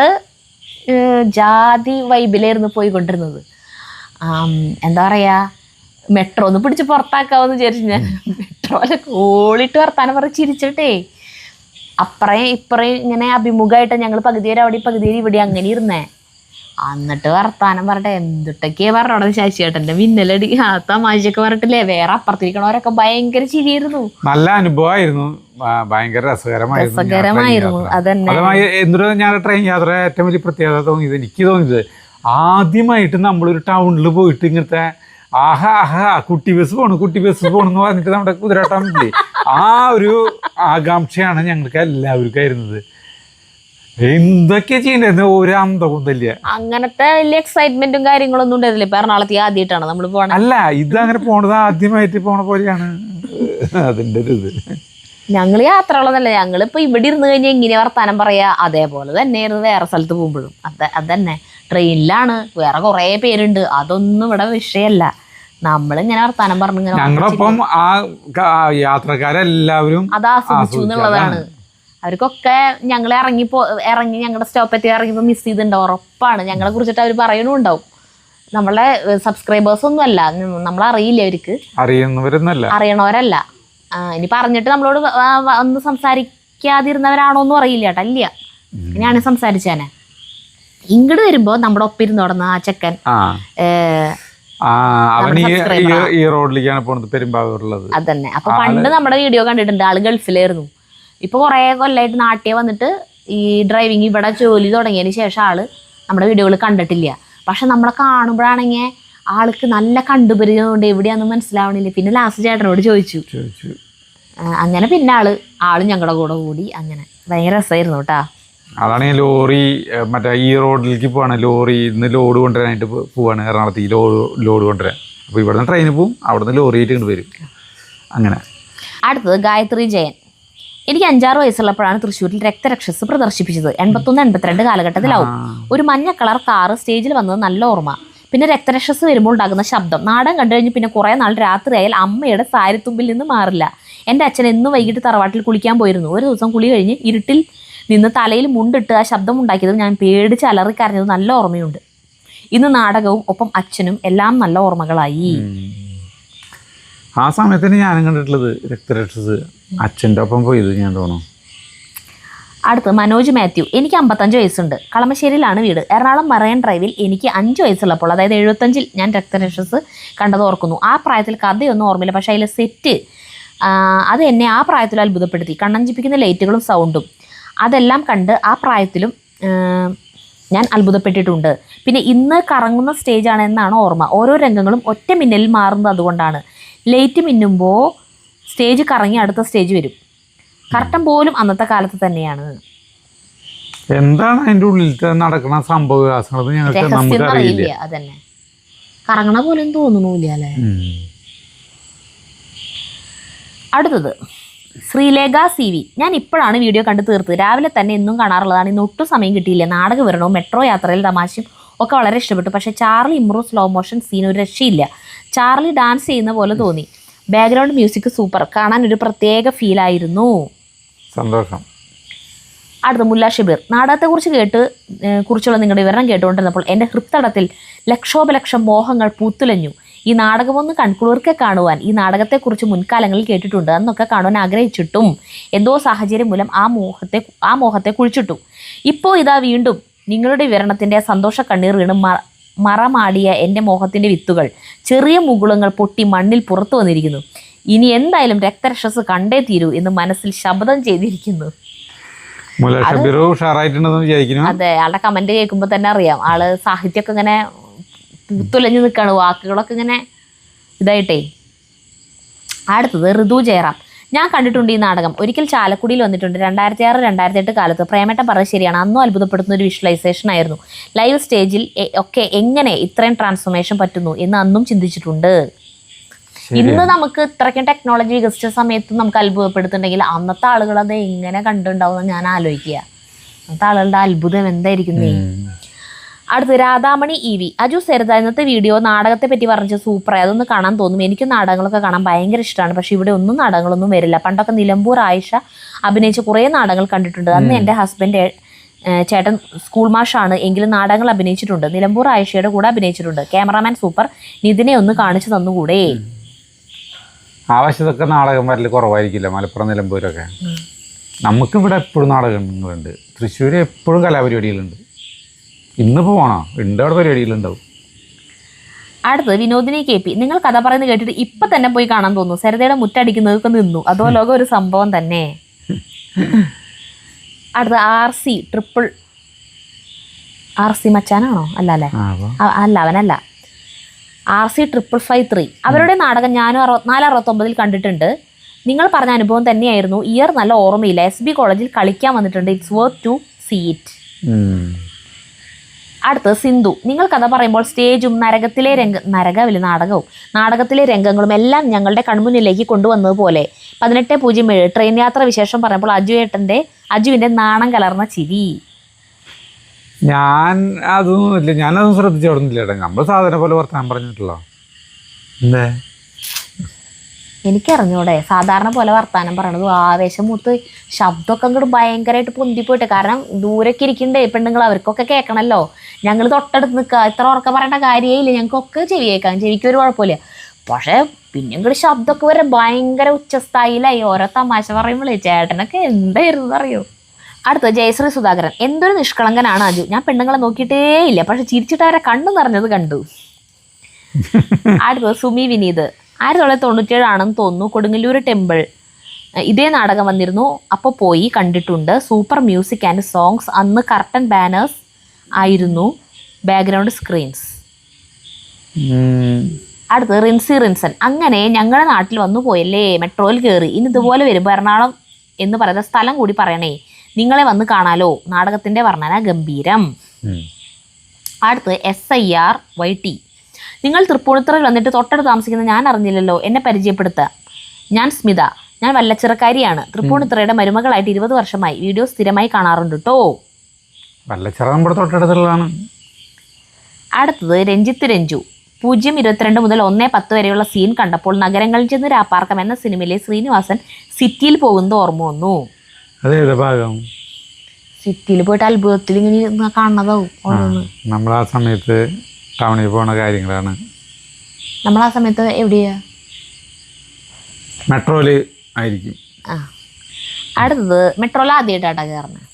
ജാതി വൈബിലായിരുന്നു പോയിക്കൊണ്ടിരുന്നത്. എന്താ പറയുക, മെട്രോ ഒന്ന് പിടിച്ച് പുറത്താക്കാമെന്ന് വിചാരിച്ചു ഞാൻ. മെട്രോയിലൊക്കെ ഓളിട്ട് വർത്താനം പറഞ്ഞ് ചിരിച്ചിട്ടേ അപ്പറേ ഇപ്പറേ ഇങ്ങനെ അഭിമുഖമായിട്ട് ഞങ്ങൾ പകുതിയേരം അവിടെ പകുതിയേരം ഇവിടെ അങ്ങനെ ഇരുന്നേ. എന്നിട്ട് വർത്താനം പറഞ്ഞിട്ട് എന്തിട്ടൊക്കെയാ പറഞ്ഞോടത് ശശിയേട്ടൻ്റെ മിന്നലടി ആ തമാശയൊക്കെ പറഞ്ഞിട്ടില്ലേ. വേറെ അപ്പുറത്തിരിക്കണവരൊക്കെ ഭയങ്കര ചിരിയായിരുന്നു. നല്ല അനുഭവമായിരുന്നു, ഭയങ്കര രസകരമായിരുന്നു. അതന്നെ എന്തൊരു ഞാൻ ട്രെയിൻ യാത്ര ഏറ്റവും വലിയ പ്രത്യേകത തോന്നിയത്, എനിക്ക് തോന്നിയത് ആദ്യമായിട്ട് നമ്മളൊരു ടൗണിൽ പോയിട്ട് ഇങ്ങനത്തെ കുട്ടി ബസ് പോണെന്ന് പറഞ്ഞിട്ട് നമ്മുടെ കുതിരട്ടാമില്ലേ, ആ ഒരു ആകാംക്ഷയാണ് ഞങ്ങൾക്ക് എല്ലാവർക്കും ആയിരുന്നത്. എന്തൊക്കെയാ ചെയ്യണ്ടായിരുന്നു, ഒരു അന്തവും തല്ല. അങ്ങനത്തെ വലിയ എക്സൈറ്റ്മെന്റും കാര്യങ്ങളൊന്നും ഉണ്ടായിരുന്നില്ല. ഇപ്പൊ എറണാകുളത്ത് ആദ്യമായിട്ടാണ് നമ്മൾ പോണത്. അല്ല, ഇത് അങ്ങനെ പോണത് ആദ്യമായിട്ട് പോണ പോലെയാണ് അതിൻ്റെ ഒരു ഇത്. ഞങ്ങൾ യാത്രകളൊന്നല്ല, ഞങ്ങളിപ്പോൾ ഇവിടെ ഇരുന്ന് കഴിഞ്ഞാൽ എങ്ങനെയാ വർത്താനം പറയാ അതേപോലെ തന്നെയായിരുന്നു വേറെ സ്ഥലത്ത് പോകുമ്പോഴും. അതന്നെ ട്രെയിനിലാണ്, വേറെ കുറേ പേരുണ്ട്, അതൊന്നും ഇവിടെ വിഷയമല്ല. നമ്മളിങ്ങനെ വർത്താനം പറഞ്ഞു ഇങ്ങനെ ഞങ്ങളൊപ്പം ആ യാത്രക്കാരെല്ലാവരും അത് ആസ്വദിച്ചു എന്നുള്ളതാണ്. അവർക്കൊക്കെ ഞങ്ങൾ ഇറങ്ങി ഞങ്ങളുടെ സ്റ്റോപ്പ് ഇറങ്ങിയപ്പോൾ മിസ് ചെയ്തിട്ടുണ്ടാവും, ഉറപ്പാണ്. ഞങ്ങളെ കുറിച്ചിട്ട് അവർ പറയണുണ്ടാവും. നമ്മളെ സബ്സ്ക്രൈബേഴ്സ് ഒന്നും അല്ല, നമ്മളറിയില്ല, അവർക്ക് അറിയണവരല്ല. ഇനി പറഞ്ഞിട്ട് നമ്മളോട് ഒന്ന് സംസാരിക്കാതിരുന്നവരാണോന്നും അറിയില്ല കേട്ടോ. അല്ല, ഞാൻ സംസാരിച്ചേനെ. ഇങ്ങോട്ട് വരുമ്പോ നമ്മുടെ ഒപ്പിരുന്ന് തുടങ്ങുന്ന ആ ചെക്കൻ അതന്നെ. അപ്പൊ പണ്ട് നമ്മുടെ വീഡിയോ കണ്ടിട്ടുണ്ട്, ആള് ഗൾഫിലായിരുന്നു. ഇപ്പൊ കുറെ കൊല്ലമായിട്ട് നാട്ടിൽ വന്നിട്ട് ഈ ഡ്രൈവിംഗ് ഇവിടെ ജോലി തുടങ്ങിയതിന് ശേഷം ആള് നമ്മുടെ വീഡിയോകൾ കണ്ടിട്ടില്ല. പക്ഷെ നമ്മളെ കാണുമ്പോഴാണെങ്കിൽ ആൾക്ക് നല്ല കണ്ടുപരിചയമുണ്ട്, എവിടെയാന്ന് മനസ്സിലാവണില്ല. പിന്നെ ലാസ്റ്റ് ചേട്ടനോട് ചോദിച്ചു. അങ്ങനെ പിന്നെ ആള് ഞങ്ങളുടെ കൂടെ കൂടി. അങ്ങനെ ഭയങ്കര രസമായിരുന്നു കേട്ടാ. അതാണ് ഈ ലോറി മറ്റേ ഈ റോഡിലേക്ക് പോവാണ്, ലോറി ഇന്ന് ലോഡ് കൊണ്ടുവരാനായിട്ട് പോവാണ് എറണാകുളത്ത്. ഈ ലോഡ് കൊണ്ടുവരാൻ അപ്പോൾ ഇവിടുന്ന് ട്രെയിനിൽ പോവും, അവിടുന്ന് ലോറി ആയിട്ട് ഇങ്ങോട്ട് വരും. അങ്ങനെ അടുത്തത് ഗായത്രി ജയൻ. എനിക്ക് 5-6 വയസ്സുള്ളപ്പോഴാണ് തൃശ്ശൂരിൽ രക്തരക്ഷസ് പ്രദർശിപ്പിച്ചത്. 81-82 കാലഘട്ടത്തിലാവും. ഒരു മഞ്ഞ കളർ കാറ് സ്റ്റേജിൽ വന്നത് നല്ല ഓർമ്മ. പിന്നെ രക്തരക്ഷസ് വരുമ്പോൾ ഉണ്ടാകുന്ന ശബ്ദം. നാടകം കണ്ടു കഴിഞ്ഞ് പിന്നെ കുറേ നാൾ രാത്രിയായാൽ അമ്മയുടെ സാരിത്തുമ്പിൽ നിന്ന് മാറില്ല. എൻ്റെ അച്ഛൻ എന്നും വൈകിട്ട് തറവാട്ടിൽ കുളിക്കാൻ പോയിരുന്നു. ഒരു ദിവസം കുളി കഴിഞ്ഞ് ഇരുട്ടിൽ നിന്ന് തലയിൽ മുണ്ടിട്ട് ആ ശബ്ദം ഉണ്ടാക്കിയത് ഞാൻ പേടിച്ച് അലറിക്കരഞ്ഞത് നല്ല ഓർമ്മയുണ്ട്. ഇന്ന് നാടകവും ഒപ്പം അച്ഛനും എല്ലാം നല്ല ഓർമ്മകളായി. ആ സമയത്തിന് ഞാനും കണ്ടിട്ടുള്ളത് രക്തരക്ഷസ്, അച്ഛൻ്റെ ഒപ്പം പോയത് ഞാൻ തോന്നുന്നു. അടുത്ത് മനോജ് മാത്യു. എനിക്ക് 55 വയസ്സുണ്ട്. കളമശ്ശേരിയിലാണ് വീട്. എറണാകുളം മറൈൻ ഡ്രൈവിൽ എനിക്ക് 5 വയസ്സുള്ളപ്പോൾ, അതായത് 75-ൽ ഞാൻ രക്തരക്ഷസ് കണ്ടത് ഓർക്കുന്നു. ആ പ്രായത്തിൽ കഥയൊന്നും ഓർമ്മയില്ല, പക്ഷേ അതിലെ സെറ്റ് അത് എന്നെ ആ പ്രായത്തിൽ അത്ഭുതപ്പെടുത്തി. കണ്ണഞ്ചിപ്പിക്കുന്ന ലൈറ്റുകളും സൗണ്ടും അതെല്ലാം കണ്ട് ആ പ്രായത്തിലും ഞാൻ അത്ഭുതപ്പെട്ടിട്ടുണ്ട്. പിന്നെ ഇന്ന് കറങ്ങുന്ന സ്റ്റേജാണ് എന്നാണ് ഓർമ്മ. ഓരോ രംഗങ്ങളും ഒറ്റ മിന്നലിൽ മാറുന്നത് അതുകൊണ്ടാണ്. ലൈറ്റ് മിന്നുമ്പോൾ സ്റ്റേജ് കറങ്ങി അടുത്ത സ്റ്റേജ് വരും. കറക്റ്റം പോലും അന്നത്തെ കാലത്ത് തന്നെയാണ്. എന്താണ് അതിൻ്റെ ഉള്ളിൽ നടക്കുന്ന സംഭവവികാസങ്ങൾ അറിയില്ല. അതന്നെ, കറങ്ങണ പോലും തോന്നുന്നില്ല അല്ലേ. അടുത്തത് ശ്രീലേഖ CV. ഞാൻ ഇപ്പോഴാണ് വീഡിയോ കണ്ട് തീർത്ത്. രാവിലെ തന്നെ എന്നും കാണാറുള്ളതാണ്, ഇന്ന് ഒട്ടും സമയം കിട്ടിയില്ല. നാടക വിവരണവും മെട്രോ യാത്രയിൽ തമാശയും ഒക്കെ വളരെ ഇഷ്ടപ്പെട്ടു. പക്ഷേ ചാർലി ഇമ്രോ സ്ലോ മോഷൻ സീൻ ഒരു രക്ഷയില്ല. ചാർലി ഡാൻസ് ചെയ്യുന്ന പോലെ തോന്നി. ബാക്ക്ഗ്രൗണ്ട് മ്യൂസിക് സൂപ്പർ, കാണാൻ ഒരു പ്രത്യേക ഫീലായിരുന്നു. സന്തോഷം. അടുത്ത മുല്ല ഷിബിർ. കുറിച്ചുള്ള നിങ്ങളുടെ വിവരണം കേട്ടുകൊണ്ടിരുന്നപ്പോൾ എൻ്റെ ഹൃത്തടത്തിൽ ലക്ഷോപലക്ഷം മോഹങ്ങൾ പൂത്തുലഞ്ഞു. ഈ നാടകമൊന്ന് കൺകുളിർക്കെ കാണുവാൻ. ഈ നാടകത്തെക്കുറിച്ച് മുൻകാലങ്ങളിൽ കേട്ടിട്ടുണ്ട്, അന്നൊക്കെ കാണുവാൻ ആഗ്രഹിച്ചിട്ടും എന്തോ സാഹചര്യം മൂലം ആ മോഹത്തെ കുഴിച്ചിട്ടു. ഇപ്പോൾ ഇതാ വീണ്ടും നിങ്ങളുടെ വിവരണത്തിൻ്റെ സന്തോഷ കണ്ണീർ വീണ് മറമാടിയ എൻ്റെ മോഹത്തിൻ്റെ വിത്തുകൾ, ചെറിയ മുകുളങ്ങൾ പൊട്ടി മണ്ണിൽ പുറത്തു വന്നിരിക്കുന്നു. ഇനി എന്തായാലും രക്തരക്ഷസ് കണ്ടേ തീരൂ എന്ന് മനസ്സിൽ ശബ്ദം ചെയ്തിരിക്കുന്നു. അതെ, ആളുടെ കമന്റ് കേൾക്കുമ്പോൾ തന്നെ അറിയാം ആള് സാഹിത്യമൊക്കെ ഇങ്ങനെ പൂത്തുലഞ്ഞു നിൽക്കുകയാണ്, വാക്കുകളൊക്കെ ഇങ്ങനെ ഇതായിട്ടേ. അടുത്തത് ഋതു ജയറാം. ഞാൻ കണ്ടിട്ടുണ്ട് ഈ നാടകം. ഒരിക്കൽ ചാലക്കുടിയിൽ വന്നിട്ടുണ്ട്. 2006-2008 കാലത്ത്. പ്രേമേട്ടൻ പറഞ്ഞത് ശരിയാണ്, അന്നും അത്ഭുതപ്പെടുത്തുന്ന ഒരു വിഷ്വലൈസേഷൻ ആയിരുന്നു. ലൈവ് സ്റ്റേജിൽ ഒക്കെ എങ്ങനെ ഇത്രയും ട്രാൻസ്ഫോർമേഷൻ പറ്റുന്നു എന്ന് അന്നും ചിന്തിച്ചിട്ടുണ്ട്. ഇന്ന് നമുക്ക് ഇത്രയ്ക്കും ടെക്നോളജി വികസിച്ച സമയത്ത് നമുക്ക് അത്ഭുതപ്പെടുത്തുന്നുണ്ടെങ്കിൽ അന്നത്തെ ആളുകൾ അത് എങ്ങനെ കണ്ടുണ്ടാവും ഞാൻ ആലോചിക്കുക. അന്നത്തെ ആളുകളുടെ അത്ഭുതം എന്തായിരിക്കുന്നേ. അടുത്ത് രാധാമണി EV. അജു സരിത, ഇന്നത്തെ വീഡിയോ നാടകത്തെ പറ്റി പറഞ്ഞത് സൂപ്പറായി, അതൊന്ന് കാണാൻ തോന്നും. എനിക്ക് നാടകങ്ങളൊക്കെ കാണാൻ ഭയങ്കര ഇഷ്ടമാണ്, പക്ഷെ ഇവിടെ ഒന്നും നാടകങ്ങളൊന്നും വരില്ല. പണ്ടൊക്കെ നിലമ്പൂർ ആയിഷ അഭിനയിച്ച കുറേ നാടകങ്ങൾ കണ്ടിട്ടുണ്ട്. അന്ന് എൻ്റെ ഹസ്ബൻഡ് ചേട്ടൻ സ്കൂൾ മാഷാണ്, എങ്കിലും നാടകങ്ങൾ അഭിനയിച്ചിട്ടുണ്ട്. നിലമ്പൂർ ആയിഷയുടെ കൂടെ അഭിനയിച്ചിട്ടുണ്ട്. Cameraman super. നിതിനെ ഒന്ന് കാണിച്ചു തന്നുകൂടെ? ആവശ്യത്തൊക്കെ നാടകം വരല് കുറവായിരിക്കില്ല, മലപ്പുറം നിലമ്പൂരൊക്കെ. നമുക്കിവിടെ എപ്പോഴും നാടകങ്ങളുണ്ട്. തൃശ്ശൂർ എപ്പോഴും കലാപരിപാടികളുണ്ട്. ഇന്നിപ്പോൾ പോകണോ? ഉണ്ട്, അവിടെ പരിപാടികളുണ്ടാവും. അടുത്തത് വിനോദിനി KP. നിങ്ങൾ കഥ പറയുന്നത് കേട്ടിട്ട് ഇപ്പൊ തന്നെ പോയി കാണാൻ തോന്നുന്നു. സരിതയുടെ മുറ്റടിക്കുന്നതൊക്കെ നിന്നു. അതോ ലോകം ഒരു സംഭവം തന്നെ. അടുത്തത് RC മച്ചാനാണോ? അല്ല അല്ലേ, അല്ല അവനല്ല. RC 555. അവരുടെ നാടകം ഞാനും 64-69 കണ്ടിട്ടുണ്ട്. നിങ്ങൾ പറഞ്ഞ അനുഭവം തന്നെയായിരുന്നു. ഇയർ നല്ല ഓർമ്മയില്ല. SB കോളേജിൽ കളിക്കാൻ വന്നിട്ടുണ്ട്. It's worth to see it. അടുത്ത് സിന്ധു. നിങ്ങൾ കഥ പറയുമ്പോൾ സ്റ്റേജും നാടകവും നാടകത്തിലെ രംഗങ്ങളും എല്ലാം ഞങ്ങളുടെ കൺമുന്നിലേക്ക് കൊണ്ടുവന്നതുപോലെ. 1807 ട്രെയിൻ യാത്ര വിശേഷം പറയുമ്പോൾ അജുവിന്റെ നാണം കലർന്ന ചിരി. ഞാനതൊന്നും ശ്രദ്ധിച്ചോടുന്നില്ല. നമ്മൾ സാധാരണ പോലെ വർത്താനം പറഞ്ഞിട്ടുള്ള എന്തേ എനിക്കറിഞ്ഞൂടെ, സാധാരണ പോലെ വർത്താനം പറയണത് ആവേശം മൂത്ത് ശബ്ദമൊക്കെ അങ്ങോട്ട് ഭയങ്കരമായിട്ട് പൊന്തിപ്പോയിട്ട്. കാരണം ദൂരൊക്കെ ഇരിക്കണ്ടേ പെണ്ണുങ്ങൾ, അവർക്കൊക്കെ കേൾക്കണമല്ലോ. ഞങ്ങൾ തൊട്ടടുത്ത് നിൽക്കുക, ഇത്ര ഉറക്കം പറയേണ്ട കാര്യമില്ല, ഞങ്ങൾക്കൊക്കെ ചെവി കേൾക്കാം, ചെവിക്ക് ഒരു കുഴപ്പമില്ല. പക്ഷേ പിന്നെ ഇങ്ങോട്ട് ശബ്ദമൊക്കെ വരെ ഭയങ്കര ഉച്ചസ്ഥായിലായി. ഓരോ തമാശ പറയുമ്പോഴേ ചേട്ടനൊക്കെ എന്തായിരുന്നു അറിയോ. അടുത്ത ജയശ്രീ സുധാകരൻ. എന്തൊരു നിഷ്കളങ്കനാണ് അജു. ഞാൻ പെണ്ണുങ്ങളെ നോക്കിയിട്ടേ ഇല്ല, പക്ഷെ ചിരിച്ചിട്ട് അവരെ കണ്ണു നിറഞ്ഞത് കണ്ടു. അടുത്തത് സുമി വിനീത്. 1997 ആണെന്ന് തോന്നുന്നു, കൊടുങ്ങല്ലൂർ ടെമ്പിൾ ഇതേ നാടകം വന്നിരുന്നു. അപ്പോൾ പോയി കണ്ടിട്ടുണ്ട്. Super music and songs. അന്ന് കർട്ടൻ ബാനേഴ്സ് ആയിരുന്നു, ബാക്ക്ഗ്രൗണ്ട് സ്ക്രീൻസ്. അടുത്ത് റിൻസൺ. അങ്ങനെ ഞങ്ങളുടെ നാട്ടിൽ വന്നു പോയല്ലേ, മെട്രോയിൽ കയറി. ഇനി ഇതുപോലെ വരുമ്പോൾ എറണാകുളം എന്ന് പറയുന്ന സ്ഥലം കൂടി പറയണേ, നിങ്ങളെ വന്ന് കാണാലോ. നാടകത്തിൻ്റെ വർണ്ണന ഗംഭീരം. അടുത്ത് SIRYT. നിങ്ങൾ തൃപ്പൂണിത്തുറയിൽ വന്നിട്ട് തൊട്ടടുത്ത് താമസിക്കുന്ന ഞാൻ അറിഞ്ഞില്ലല്ലോ, എന്നെ പരിചയപ്പെടുത്തുക. ഞാൻ സ്മിത, ഞാൻ വല്ലച്ചിറക്കാരിയാണ്. തൃപ്പൂണിത്തുറയുടെ മരുമകളായിട്ട് 20 വർഷമായി. വീഡിയോ സ്ഥിരമായി കാണാറുണ്ട് കേട്ടോ. വല്ലച്ചിറ നമ്മുടെ തൊട്ടടുത്തുള്ളതാണ്. അടുത്തത് രഞ്ജു. 0:22 മുതൽ 1:10 വരെയുള്ള സീൻ കണ്ടപ്പോൾ നഗരങ്ങളിൽ ചെന്ന് രാപ്പാർക്കം എന്ന സിനിമയിലെ ശ്രീനിവാസൻ സിറ്റിയിൽ പോകുന്നത് ഓർമ്മ വന്നു. സിറ്റിയിൽ പോയിട്ട് അത്ഭുതത്തിൽ ഇങ്ങനെ കാണുന്നതാവും ഓരോന്ന്. നമ്മൾ ആ സമയത്ത് ടൗണിൽ പോണ കാര്യങ്ങളാണ്. നമ്മൾ ആ സമയത്ത് എവിടെയാ? മെട്രോയില് ആയിരിക്കും. അടുത്തത് മെട്രോയിൽ ആദ്യമായിട്ടാണ് കയറുന്നത്.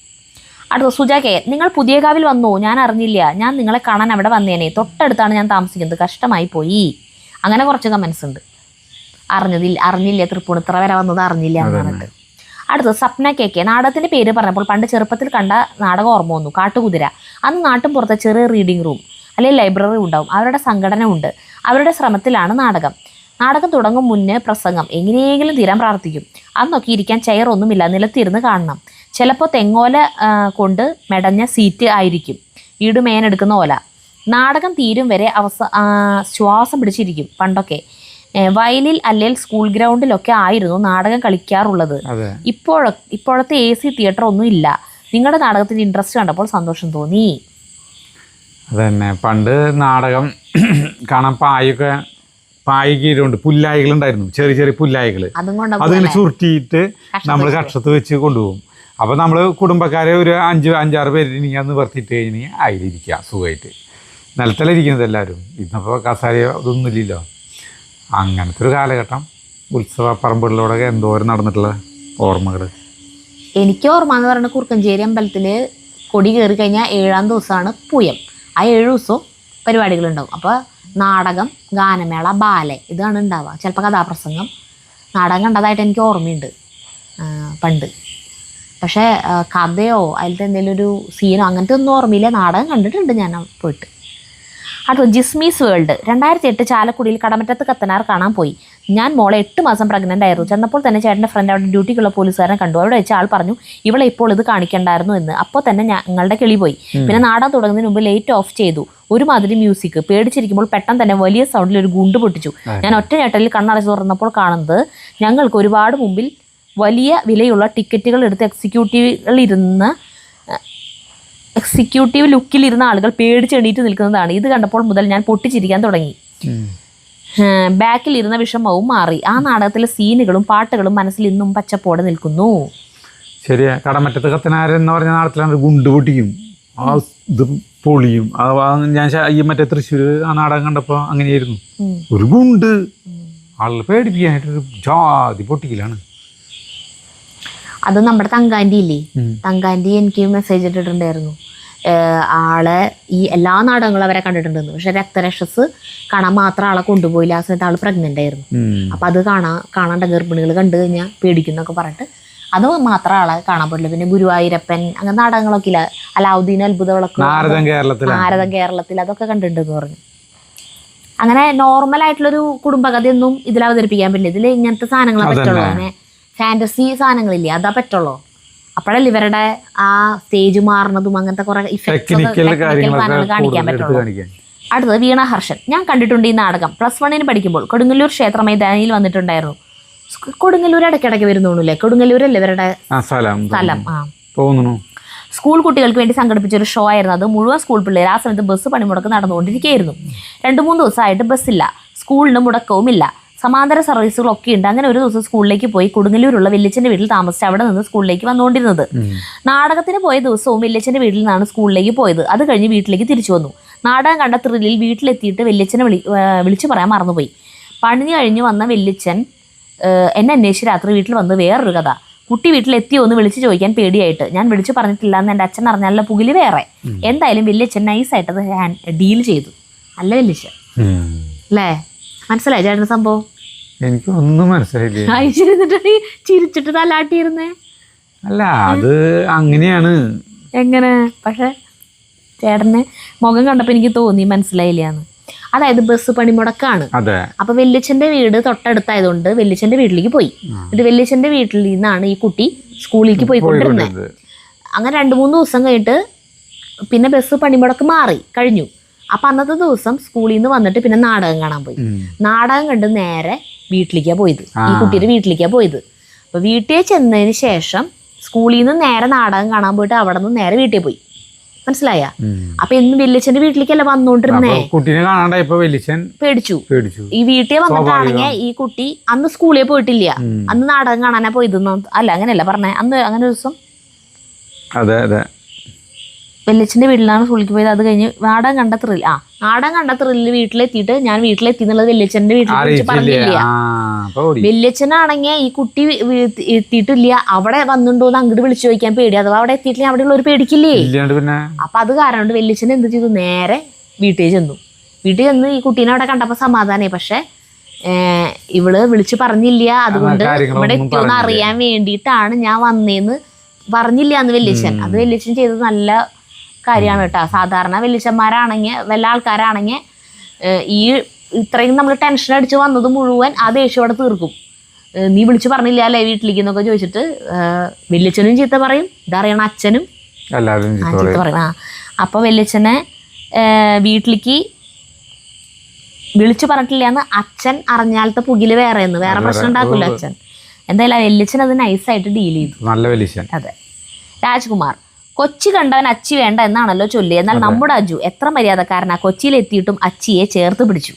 അടുത്തത് സുജ K. നിങ്ങൾ പുതിയകാവിൽ വന്നു, ഞാൻ അറിഞ്ഞില്ല. ഞാൻ നിങ്ങളെ കാണാൻ അവിടെ വന്നേനെ. തൊട്ടടുത്താണ് ഞാൻ താമസിക്കുന്നത്, കഷ്ടമായി പോയി. അങ്ങനെ കുറച്ച് കമൻസ് ഉണ്ട്. അറിഞ്ഞില്ല തൃപ്പൂണിത്തുറ വരെ വന്നത് അറിഞ്ഞില്ല എന്ന് പറഞ്ഞിട്ട്. അടുത്തത് സപ്ന KK. നാടകത്തിൻ്റെ പേര് പറഞ്ഞപ്പോൾ പണ്ട് ചെറുപ്പത്തിൽ കണ്ട നാടകം ഓർമ്മ വന്നു, കാട്ടുകുതിര. അന്ന് നാട്ടും പുറത്തെ ചെറിയ റീഡിംഗ് റൂം അല്ലെങ്കിൽ ലൈബ്രറി ഉണ്ടാവും. അവരുടെ സംഘടന ഉണ്ട്. അവരുടെ ശ്രമത്തിലാണ് നാടകം തുടങ്ങും മുന്നേ പ്രസംഗം, എങ്ങനെയെങ്കിലും തീരാൻ പ്രാർത്ഥിക്കും. അന്നൊക്കെ ഇരിക്കാൻ ചെയറൊന്നുമില്ല, നിലത്തിരുന്ന് കാണണം. ചിലപ്പോൾ തെങ്ങോല കൊണ്ട് മെടഞ്ഞ സീറ്റ് ആയിരിക്കും, വീട് മേനെടുക്കുന്ന ഓല. നാടകം തീരും വരെ ശ്വാസം പിടിച്ചിരിക്കും. പണ്ടൊക്കെ വയലിൽ അല്ലെങ്കിൽ സ്കൂൾ ഗ്രൗണ്ടിലൊക്കെ ആയിരുന്നു നാടകം കളിക്കാറുള്ളത്. ഇപ്പോഴത്തെ AC തിയേറ്റർ ഒന്നും ഇല്ല. നിങ്ങളുടെ നാടകത്തിൻ്റെ ഇൻട്രസ്റ്റ് കണ്ടപ്പോൾ സന്തോഷം തോന്നി. അതന്നെ, പണ്ട് നാടകം കാണാൻ പായ്ക്കുണ്ട്, പുല്ലായികളുണ്ടായിരുന്നു, ചെറിയ ചെറിയ പുല്ലായികൾ. അതിങ്ങനെ ചുരുട്ടിയിട്ട് നമ്മൾ കക്ഷത്ത് വെച്ച് കൊണ്ടുപോകും. അപ്പോൾ നമ്മൾ കുടുംബക്കാരെ ഒരു 5-6 പേരിനെങ്കിൽ അന്ന് വർത്തിയിട്ട് കഴിഞ്ഞാൽ അതിലിരിക്കുക സുഖമായിട്ട്. നിലത്തിലിരിക്കുന്നത് എല്ലാവരും. ഇന്നിപ്പോൾ കസാര ഇതൊന്നും ഇല്ലല്ലോ. അങ്ങനത്തെ ഒരു കാലഘട്ടം. ഉത്സവ പറമ്പുകളിലൂടെ എന്തോരം നടന്നിട്ടുള്ള ഓർമ്മകൾ. എനിക്ക് ഓർമ്മ എന്ന് പറയുന്നത് കുറുക്കഞ്ചേരി അമ്പലത്തിൽ കൊടി കയറി കഴിഞ്ഞാൽ 7-ാം ദിവസമാണ് പൂയം. ആ 7 ദിവസവും പരിപാടികളുണ്ടാവും. അപ്പോൾ നാടകം, ഗാനമേള, ബാലെ ഇതാണ് ഉണ്ടാവുക. ചിലപ്പോൾ കഥാപ്രസംഗം. നാടകം കണ്ടതായിട്ട് എനിക്ക് ഓർമ്മയുണ്ട് പണ്ട്. പക്ഷേ കഥയോ അതിലത്തെ എന്തെങ്കിലും ഒരു സീനോ അങ്ങനത്തെ ഒന്നും ഓർമ്മയില്ല. നാടകം കണ്ടിട്ടുണ്ട് ഞാൻ പോയിട്ട്. അടുത്ത ജിസ്മീസ് വേൾഡ്. 2008 ചാലക്കുടിയിൽ കടമറ്റത്ത് കത്തനാർ കാണാൻ പോയി. ഞാൻ മോളെ 8 മാസം പ്രഗ്നൻ്റ് ആയിരുന്നു. ചെന്നപ്പോൾ തന്നെ ചേട്ടൻ്റെ ഫ്രണ്ട് അവിടെ ഡ്യൂട്ടിക്കുള്ള പോലീസുകാരനെ കണ്ടു. അവിടെ വെച്ച് ആൾ പറഞ്ഞു ഇവളെ ഇപ്പോൾ ഇത് കാണിക്കണ്ടായിരുന്നു എന്ന്. അപ്പോൾ തന്നെ ഞങ്ങളുടെ കിളി പോയി. പിന്നെ നാടകം തുടങ്ങുന്നതിന് മുമ്പ് ലൈറ്റ് ഓഫ് ചെയ്തു. ഒരുമാതിരി മ്യൂസിക്. പേടിച്ചിരിക്കുമ്പോൾ പെട്ടെന്ന് തന്നെ വലിയ സൗണ്ടിൽ ഒരു ഗുണ്ട് പൊട്ടിച്ചു. ഞാൻ ഒറ്റ ഞെട്ടലിൽ കണ്ണടച്ച് തുറന്നപ്പോൾ കാണുന്നത് ഞങ്ങൾക്ക് ഒരുപാട് മുമ്പിൽ വലിയ വിലയുള്ള ടിക്കറ്റുകൾ എടുത്ത് എക്സിക്യൂട്ടീവ് ലുക്കിലിരുന്ന ആളുകൾ പേടിച്ചെണീറ്റ് നിൽക്കുന്നതാണ്. ഇത് കണ്ടപ്പോൾ മുതൽ ഞാൻ പൊട്ടിച്ചിരിക്കാൻ തുടങ്ങി. ബാക്കിൽ ഇരുന്ന വിഷമവും മാറി. ആ നാടകത്തിലെ സീനുകളും പാട്ടുകളും മനസ്സിൽ ഇന്നും പച്ചപ്പോടെ നിൽക്കുന്നു. ശരിയാ. കടമറ്റത്ത് കത്തനാരെന്ന് പറഞ്ഞ നാടകത്തിലാണ് ഗുണ്ട് പൊട്ടിക്കും, ആ ഇത് പൊളിയും. ഞാൻ ഈ മറ്റേ തൃശ്ശൂർ ആ നാടകം കണ്ടപ്പോൾ അങ്ങനെയായിരുന്നു. ഒരു ഗുണ്ട് ആളുകൾ പേടിപ്പിക്കാനായിട്ടൊരു ജാതി പൊട്ടിക്കലാണ്. അത് നമ്മുടെ തങ്കാൻ്റെ ഇല്ലേ, തങ്കാൻ്റെ എനിക്ക് മെസ്സേജ് ഇട്ടിട്ടുണ്ടായിരുന്നു. ആളെ ഈ എല്ലാ നാടകങ്ങളും അവരെ കണ്ടിട്ടുണ്ടെന്ന്. പക്ഷെ രക്തരക്ഷസ് കാണാൻ മാത്രം ആളെ കൊണ്ടുപോയില്ല. ആ സമയത്ത് ആള് പ്രഗ്നന്റ് ആയിരുന്നു. അപ്പൊ അത് കാണാണ്ട ഗർഭിണികൾ കണ്ടു കഴിഞ്ഞാൽ പേടിക്കുന്നൊക്കെ പറഞ്ഞിട്ട് അത് മാത്രം ആളെ കാണാൻ പറ്റില്ല. പിന്നെ ഗുരുവായൂരപ്പൻ അങ്ങനെ നാടകങ്ങളൊക്കെ ഇല്ല, അലാവുദ്ദീൻ അത്ഭുത വിളക്ക്, നാരദം കേരളത്തിൽ, അതൊക്കെ കണ്ടിട്ടുണ്ടെന്ന് പറഞ്ഞു. അങ്ങനെ നോർമൽ ആയിട്ടുള്ളൊരു കുടുംബകഥയൊന്നും ഇതിൽ അവതരിപ്പിക്കാൻ പറ്റില്ല. ഇതിൽ ഇങ്ങനത്തെ സാധനങ്ങളെ പറ്റുള്ളൂ. അങ്ങനെ ഫാന്റസി സാധനങ്ങളില്ലേ, അതാ പറ്റുള്ളൂ. അപ്പോഴല്ലേ ഇവരുടെ ആ സ്റ്റേജ് മാറുന്നതും അങ്ങനത്തെ കുറെ സാധനങ്ങൾ കാണിക്കാൻ പറ്റുള്ളൂ. അടുത്തത് വീണ ഹർഷൻ. ഞാൻ കണ്ടിട്ടുണ്ട് ഈ നാടകം. +1 പഠിക്കുമ്പോൾ കൊടുങ്ങല്ലൂർ ക്ഷേത്ര മൈതാനിയിൽ വന്നിട്ടുണ്ടായിരുന്നു. കൊടുങ്ങല്ലൂർ ഇടയ്ക്കിടയ്ക്ക് വരുന്നോളൂല്ലേ, കൊടുങ്ങല്ലൂരല്ലേ ഇവരുടെ സ്ഥലം. സ്കൂൾ കുട്ടികൾക്ക് വേണ്ടി സംഘടിപ്പിച്ചൊരു ഷോ ആയിരുന്നു അത്. മുഴുവൻ സ്കൂൾ പിള്ളേർ. ആ സമയത്ത് ബസ് പണിമുടക്ക് നടന്നുകൊണ്ടിരിക്കുകയായിരുന്നു. 2-3 ദിവസമായിട്ട് ബസ്സില്ല, സ്കൂളിന് മുടക്കവുമില്ല, സമാന്തര സർവീസുകളൊക്കെ ഉണ്ട്. അങ്ങനെ ഒരു ദിവസം സ്കൂളിലേക്ക് പോയി കൊടുങ്ങല്ലൂരുള്ള വല്യച്ഛൻ്റെ വീട്ടിൽ താമസിച്ച് അവിടെ നിന്ന് സ്കൂളിലേക്ക് വന്നുകൊണ്ടിരുന്നത്. നാടകത്തിന് പോയ ദിവസവും വല്യച്ഛൻ്റെ വീട്ടിൽ നിന്നാണ് സ്കൂളിലേക്ക് പോയത്. അത് കഴിഞ്ഞ് വീട്ടിലേക്ക് തിരിച്ചു വന്നു. നാടകം കണ്ട ത്രില്ലിൽ വീട്ടിലെത്തിയിട്ട് വല്യച്ഛനെ വിളിച്ചു പറയാൻ മറന്നുപോയി. പണി കഴിഞ്ഞ് വന്ന വല്യച്ഛൻ എന്നെ അന്വേഷിച്ച് രാത്രി വീട്ടിൽ വന്ന് വേറൊരു കഥ. കുട്ടി വീട്ടിലെത്തിയോ എന്ന് വിളിച്ച് ചോദിക്കാൻ പേടിയായിട്ട് ഞാൻ വിളിച്ചു പറഞ്ഞിട്ടില്ല എന്ന് എൻ്റെ അച്ഛൻ അറിഞ്ഞാലുള്ള പുകില് വേറെ. എന്തായാലും വല്യച്ഛൻ നൈസായിട്ട് അത് ഡീൽ ചെയ്തു. അല്ല വല്യച്ഛൻ അല്ലേ? മനസ്സിലായി ചേട്ടന് സംഭവം? എനിക്കൊന്നും മനസ്സിലായില്ല. ചിരിച്ചിട്ട് തലാട്ടിയിരുന്നേ. അല്ല, അത് അങ്ങനെയാണ്. എങ്ങനെ? പക്ഷെ ചേട്ടന് മുഖം കണ്ടപ്പോ എനിക്ക് തോന്നി മനസ്സിലായില്ലാന്ന്. അതായത് ബസ് പണിമുടക്കാണ്. അപ്പൊ വല്യച്ഛന്റെ വീട് തൊട്ടടുത്തായതുകൊണ്ട് വല്യച്ഛന്റെ വീട്ടിലേക്ക് പോയി. എന്നിട്ട് വല്യച്ഛന്റെ വീട്ടിൽ നിന്നാണ് ഈ കുട്ടി സ്കൂളിലേക്ക് പോയിക്കൊണ്ടിരുന്നത്. അങ്ങനെ 2-3 ദിവസം കഴിഞ്ഞിട്ട് പിന്നെ ബസ് പണിമുടക്ക് കഴിഞ്ഞു. അപ്പൊ അന്നത്തെ ദിവസം സ്കൂളിൽ നിന്ന് വന്നിട്ട് പിന്നെ നാടകം കാണാൻ പോയി. നാടകം കണ്ട് നേരെ വീട്ടിലേക്കാ പോയത്, ഈ കുട്ടിയുടെ വീട്ടിലേക്കാ പോയത്. അപ്പൊ വീട്ടിൽ ചെന്നതിന് ശേഷം സ്കൂളിൽ നിന്ന് നേരെ നാടകം കാണാൻ പോയിട്ട് അവിടെ നിന്ന് നേരെ വീട്ടിൽ പോയി. മനസ്സിലായ? അപ്പൊ എന്നും വല്യച്ഛന്റെ വീട്ടിലേക്കല്ല വന്നോണ്ടിരുന്നേ. കുട്ടീനെ കാണാണ്ടായപ്പോ വല്യച്ഛൻ പേടിച്ചു. ഈ വീട്ടിൽ വന്നിട്ടാണെങ്കിൽ ഈ കുട്ടി അന്ന് സ്കൂളിൽ പോയിട്ടില്ല, അന്ന് നാടകം കാണാനാ പോയതെന്ന്. അല്ല, അങ്ങനെയല്ല പറഞ്ഞേ. അന്ന് അങ്ങനെ ഒരു ദിവസം വല്യച്ഛന്റെ വീട്ടിലാണ് സ്കൂളിലേക്ക് പോയത്. അത് കഴിഞ്ഞ് നാടകം കണ്ട ത്രില്ല് വീട്ടിലെത്തിയിട്ട് ഞാൻ വീട്ടിലെത്തി എന്നുള്ളത് വല്യച്ഛന്റെ വീട്ടിൽ വിളിച്ച് പറഞ്ഞില്ല. വല്യച്ഛനാണെങ്കിൽ ഈ കുട്ടി എത്തിയിട്ടില്ല, അവിടെ വന്നിട്ടുണ്ടോന്ന് അങ്ങോട്ട് വിളിച്ചു ചോദിക്കാൻ പേടി. അഥവാ അവിടെ എത്തിയിട്ടില്ല അവിടെ ഉള്ളവർ പേടിക്കില്ലേ? അപ്പൊ അത് കാരണം വല്യച്ഛൻ എന്ത് ചെയ്തു, നേരെ വീട്ടിൽ ചെന്നു. വീട്ടിൽ ചെന്ന് ഈ കുട്ടീനെ അവിടെ കണ്ടപ്പോ സമാധാനമായി. പക്ഷെ ഇവള് വിളിച്ചു പറഞ്ഞില്ല, അതുകൊണ്ട് ഇവിടെ എത്തിയോന്ന് അറിയാൻ വേണ്ടിയിട്ടാണ് ഞാൻ വന്നേന്ന് പറഞ്ഞില്ല എന്ന് വല്യച്ഛൻ. അത് വല്യച്ഛൻ ചെയ്തത് നല്ല കാര്യമാണ് കേട്ടോ. സാധാരണ വല്യച്ഛന്മാരാണെങ്കിൽ വല്ല ആൾക്കാരാണെങ്കിൽ ഈ ഇത്രയും നമ്മൾ ടെൻഷൻ അടിച്ച് വന്നത് മുഴുവൻ ആ ദേഷ്യോടെ തീർക്കും. നീ വിളിച്ചു പറഞ്ഞില്ല അല്ലേ വീട്ടിലേക്ക് എന്നൊക്കെ ചോദിച്ചിട്ട് വല്യച്ഛനും ചീത്ത പറയും, ഇതറിയണ അച്ഛനും ചീത്ത പറയും. അപ്പൊ വല്യച്ഛനെ വീട്ടിലേക്ക് വിളിച്ചു പറഞ്ഞിട്ടില്ല എന്ന് അച്ഛൻ അറിഞ്ഞാലത്തെ പുകില് വേറെ പ്രശ്നം ഉണ്ടാക്കൂല അച്ഛൻ. എന്തായാലും വല്യച്ഛൻ അത് നൈസായിട്ട് ഡീൽ ചെയ്തു. നല്ല വല്യച്ഛൻ. അതെ. രാജ്കുമാർ. കൊച്ചി കണ്ടവൻ അച്ചി വേണ്ട എന്നാണല്ലോ ചൊല്ലി. എന്നാൽ നമ്മുടെ അജു എത്ര മര്യാദക്കാരനാ, കൊച്ചിയിലെത്തിയിട്ടും അച്ചിയെ ചേർത്ത് പിടിച്ചു.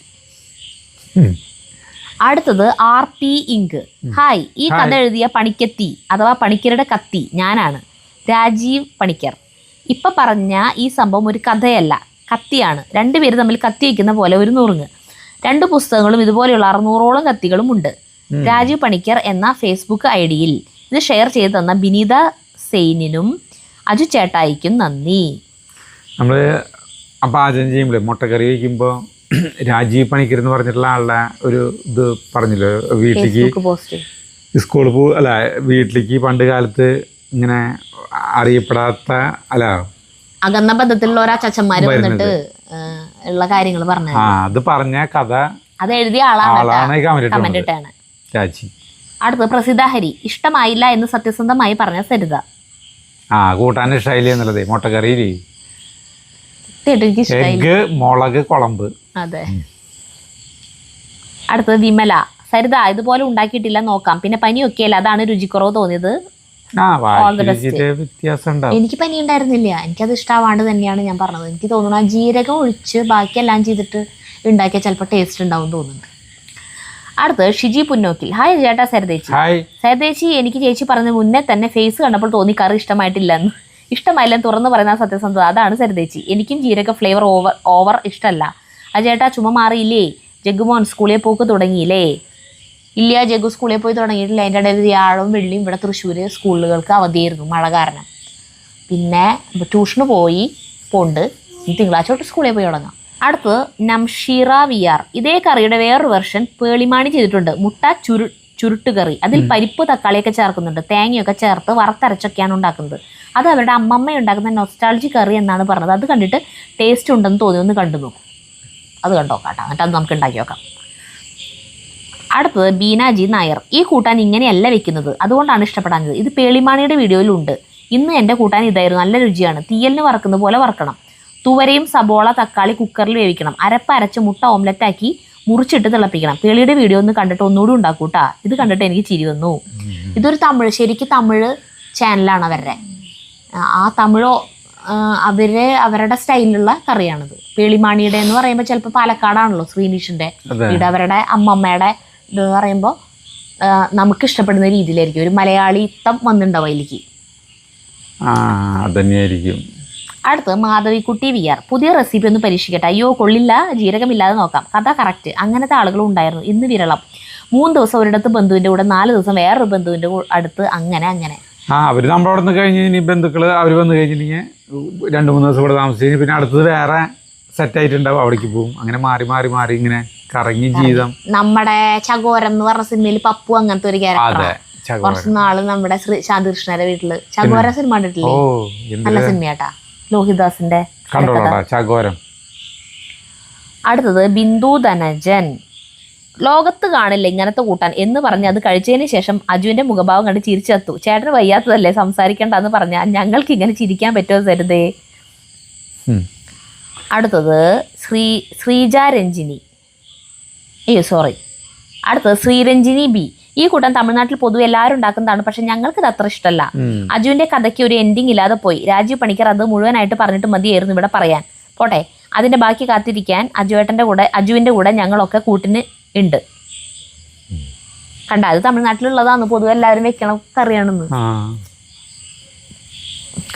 അടുത്തത് RP ഇങ്ക്. ഹായ്, ഈ കഥ എഴുതിയ പണിക്കത്തി അഥവാ പണിക്കരുടെ കത്തി ഞാനാണ്, രാജീവ് പണിക്കർ. ഇപ്പൊ പറഞ്ഞ ഈ സംഭവം ഒരു കഥയല്ല, കത്തിയാണ്. 2 പേര് തമ്മിൽ കത്തി വയ്ക്കുന്ന പോലെ ഒരു നുറുങ്ങ്. 2 പുസ്തകങ്ങളും ഇതുപോലെയുള്ള 600ഓളം കത്തികളും ഉണ്ട്. രാജീവ് പണിക്കർ എന്ന ഫേസ്ബുക്ക് ID-യിൽ ഇത് ഷെയർ ചെയ്ത് തന്ന ബിനീത സെയിനിനും അജു ചേട്ടായിക്കും നന്ദി. നമ്മൾ പാചകം ചെയ്യുമ്പോൾ മുട്ടക്കറി വയ്ക്കുമ്പോൾ രാജീവ് പണിക്കർ എന്ന് പറഞ്ഞിട്ടുള്ള ആളുടെ ഒരു ഇത് പറഞ്ഞല്ലോ, വീട്ടിലേക്ക് വീട്ടിലേക്ക് പണ്ട് കാലത്ത് ഇങ്ങനെ അറിയപ്പെടാത്ത അകന്ന ബന്ധത്തിലുള്ള ഒരച്ഛന്മാര് വന്നിട്ട് ഉള്ള കാര്യങ്ങൾ പറഞ്ഞു. അത് പറഞ്ഞ കഥ അത് എഴുതിയ ആളാണ് കമന്റ് ഇട്ടാണ് രാജി. അടുത്ത് പ്രസിദ്ധ ഹരി. ഇഷ്ടമായില്ല എന്ന് സത്യസന്ധമായി പറഞ്ഞ സരിത. കൂട്ടാൻ ഇഷ്ടമായില്ലേ എന്നുള്ളത് മുട്ടക്കറി, എഗ്ഗ്, മുളക്, കുളമ്പ്. അതെ. അടുത്തത് വിമല. സരിത, ഇതുപോലെ ഉണ്ടാക്കിയിട്ടില്ല, നോക്കാം. പിന്നെ പനിയൊക്കെയല്ല, അതാണ് രുചിക്കുറവ് തോന്നിയത്. എനിക്ക് പനി ഉണ്ടായിരുന്നില്ല, എനിക്കത് ഇഷ്ടമാവാണ്ട് തന്നെയാണ് ഞാൻ പറഞ്ഞത്. എനിക്ക് തോന്നുന്നു ആ ജീരകം ഒഴിച്ച് ബാക്കിയെല്ലാം ചെയ്തിട്ട് ഉണ്ടാക്കിയാൽ ചിലപ്പോൾ ടേസ്റ്റ് ഉണ്ടാവും തോന്നുന്നുണ്ട്. അടുത്ത് ഷിജി പുന്നോക്കിൽ. ഹായ് ചേട്ടാ സരിതേച്ചി. സരിതേച്ചി, എനിക്ക് ചേച്ചി പറഞ്ഞ മുന്നേ തന്നെ ഫേസ് കണ്ടപ്പോൾ തോന്നി കറി ഇഷ്ടമായിട്ടില്ലെന്ന്. ഇഷ്ടമായില്ലെന്ന് തുറന്ന് പറയുന്ന സത്യസന്ധത, അതാണ് സരിതേച്ചി. എനിക്കും ജീരക ഫ്ലേവർ ഓവർ ഇഷ്ടമല്ല. ആ ചേട്ടാ ചുമ മാറിയില്ലേ? ജഗ്ഗുമോൻ സ്കൂളിൽ പോക്ക് തുടങ്ങിയില്ലേ? ഇല്ല, ജഗു സ്കൂളിൽ പോയി തുടങ്ങിയിട്ടില്ല. അതിൻ്റെ ഇടയിൽ വ്യാഴവും വെള്ളിയും ഇവിടെ തൃശ്ശൂർ സ്കൂളുകൾക്ക് അവധിയായിരുന്നു, മഴ കാരണം. പിന്നെ ട്യൂഷന് പോണ്ട്. തിങ്കളാഴ്ച തൊട്ട് സ്കൂളിൽ പോയി തുടങ്ങാം. അടുത്തത് നംഷീറ VR. ഇതേ കറിയുടെ വേറൊരു വെർഷൻ പേളിമാണി ചെയ്തിട്ടുണ്ട്. മുട്ട ചുരുട്ട് കറി. അതിൽ പരിപ്പ് തക്കാളിയൊക്കെ ചേർക്കുന്നുണ്ട്, തേങ്ങയൊക്കെ ചേർത്ത് വറുത്തരച്ചൊക്കെയാണ് ഉണ്ടാക്കുന്നത്. അത് അവരുടെ അമ്മമ്മ ഉണ്ടാക്കുന്ന നൊസ്റ്റാൾജി കറി എന്നാണ് പറഞ്ഞത്. അത് കണ്ടിട്ട് ടേസ്റ്റ് ഉണ്ടെന്ന് തോന്നി, ഒന്ന് കണ്ടു നോക്കും. അത് കണ്ടോക്കാട്ടോ, എന്നിട്ട് അത് നമുക്ക് ഉണ്ടാക്കി നോക്കാം. അടുത്തത് ബീനാജി നായർ. ഈ കൂട്ടാൻ ഇങ്ങനെയല്ല വെക്കുന്നത്, അതുകൊണ്ടാണ് ഇഷ്ടപ്പെടാഞ്ഞത്. ഇത് പേളിമാണിയുടെ വീഡിയോയിലുണ്ട്. ഇന്ന് എൻ്റെ കൂട്ടാൻ ഇതായിരുന്നു, നല്ല രുചിയാണ്. തീയലിന് വറക്കുന്ന പോലെ വറക്കണം. തുവരയും സബോള തക്കാളി കുക്കറിൽ വേവിക്കണം. അരച്ച് മുട്ട ഓംലെറ്റ് ആക്കി മുറിച്ചിട്ട് തിളപ്പിക്കണം. പേളിയുടെ വീഡിയോ ഒന്ന് കണ്ടിട്ട് ഒന്നുകൂടി ഉണ്ടാക്കൂട്ടാ. ഇത് കണ്ടിട്ട് എനിക്ക് ചിരി വന്നു. ഇതൊരു ശരിക്കും തമിഴ് ചാനലാണ് അവരുടെ. ആ തമിഴോ അവരുടെ സ്റ്റൈലിലുള്ള കറിയാണിത്. പേളിമാണിയുടെ എന്ന് പറയുമ്പോൾ ചിലപ്പോൾ പാലക്കാടാണല്ലോ ശ്രീനിഷിൻ്റെ വീട്. അവരുടെ അമ്മമ്മയുടെ ഇത് പറയുമ്പോൾ നമുക്ക് ഇഷ്ടപ്പെടുന്ന രീതിയിലായിരിക്കും. ഒരു മലയാളിത്തം വന്നിട്ടുണ്ടാവും അതിലേക്ക്. അതന്നെയായിരിക്കും. അടുത്ത് മാധവിക്കുട്ടി VR. പുതിയ റെസിപ്പി ഒന്ന് പരീക്ഷിക്കട്ടെ. അയ്യോ കൊള്ളില്ല, ജീരകമില്ലാതെ നോക്കാം. കഥ കറക്റ്റ്. അങ്ങനത്തെ ആളുകളും ഉണ്ടായിരുന്നു, ഇന്ന് വിരളം. 3 ദിവസം ഒരിടത്ത് ബന്ധുവിൻ്റെ കൂടെ, 4 ദിവസം വേറൊരു ബന്ധുവിൻ്റെ അടുത്ത്, അങ്ങനെ. അവർ നമ്മളവിടെ നിന്ന് കഴിഞ്ഞ് ഇനി ബന്ധുക്കള് അവർ വന്നു കഴിഞ്ഞിട്ടുണ്ടെങ്കിൽ 2-3 ദിവസം ഇവിടെ താമസിച്ച് പിന്നെ അടുത്തത് വേറെ സെറ്റായിട്ടുണ്ടാവും, അവിടേക്ക് പോകും. അങ്ങനെ മാറി ഇങ്ങനെ കറങ്ങി ജീവിതം. നമ്മുടെ ചകോരം എന്ന് പറഞ്ഞ സിനിമയിൽ പപ്പു അങ്ങനത്തെ ഒരു ക്യാരക്ടർ. കുറച്ച് നാള് നമ്മുടെ ശാന്തികൃഷ്ണന്റെ വീട്ടില് ചകോര സിനിമ കണ്ടിട്ടില്ലേ? നല്ല സിനിമയാട്ടാ, ലോഹിദാസിന്റെ. ചകോരം. അടുത്തത് ബിന്ദു ധനജൻ. ലോകത്ത് കാണില്ല ഇങ്ങനത്തെ കൂട്ടാൻ എന്ന് പറഞ്ഞ് അത് കഴിച്ചതിന് ശേഷം അജുവിന്റെ മുഖഭാവം കണ്ട് ചിരിച്ചെത്തു. ചേട്ടന് വയ്യാത്തതല്ലേ സംസാരിക്കേണ്ടെന്ന് പറഞ്ഞാൽ ഞങ്ങൾക്ക് ഇങ്ങനെ ചിരിക്കാൻ പറ്റുമോ സരിതേ? അടുത്തത് ശ്രീജ രഞ്ജിനി. അടുത്തത് ശ്രീരഞ്ജിനി B. ഈ കൂട്ടം തമിഴ്നാട്ടിൽ പൊതുവെ എല്ലാവരും ഉണ്ടാക്കുന്നതാണ്, പക്ഷെ ഞങ്ങൾക്ക് ഇത് അത്ര ഇഷ്ടമല്ല. അജുവിന്റെ കഥയ്ക്ക് ഒരു എൻഡിങ് ഇല്ലാതെ പോയി. രാജീവ് പണിക്കർ അത് മുഴുവനായിട്ട് പറഞ്ഞിട്ട് മതിയായിരുന്നു ഇവിടെ പറയാൻ. പോട്ടെ, അതിന്റെ ബാക്കി കാത്തിരിക്കാൻ അജുവിന്റെ കൂടെ ഞങ്ങളൊക്കെ കൂട്ടിന് ഉണ്ട്. കണ്ട, അത് തമിഴ്നാട്ടിലുള്ളതാണ്, പൊതുവെ എല്ലാവരും വെക്കണം കറിയാണെന്ന്.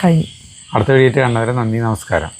കഴിഞ്ഞു. അടുത്ത വീഡിയോ കണ്ടവരെ നന്ദി, നമസ്കാരം.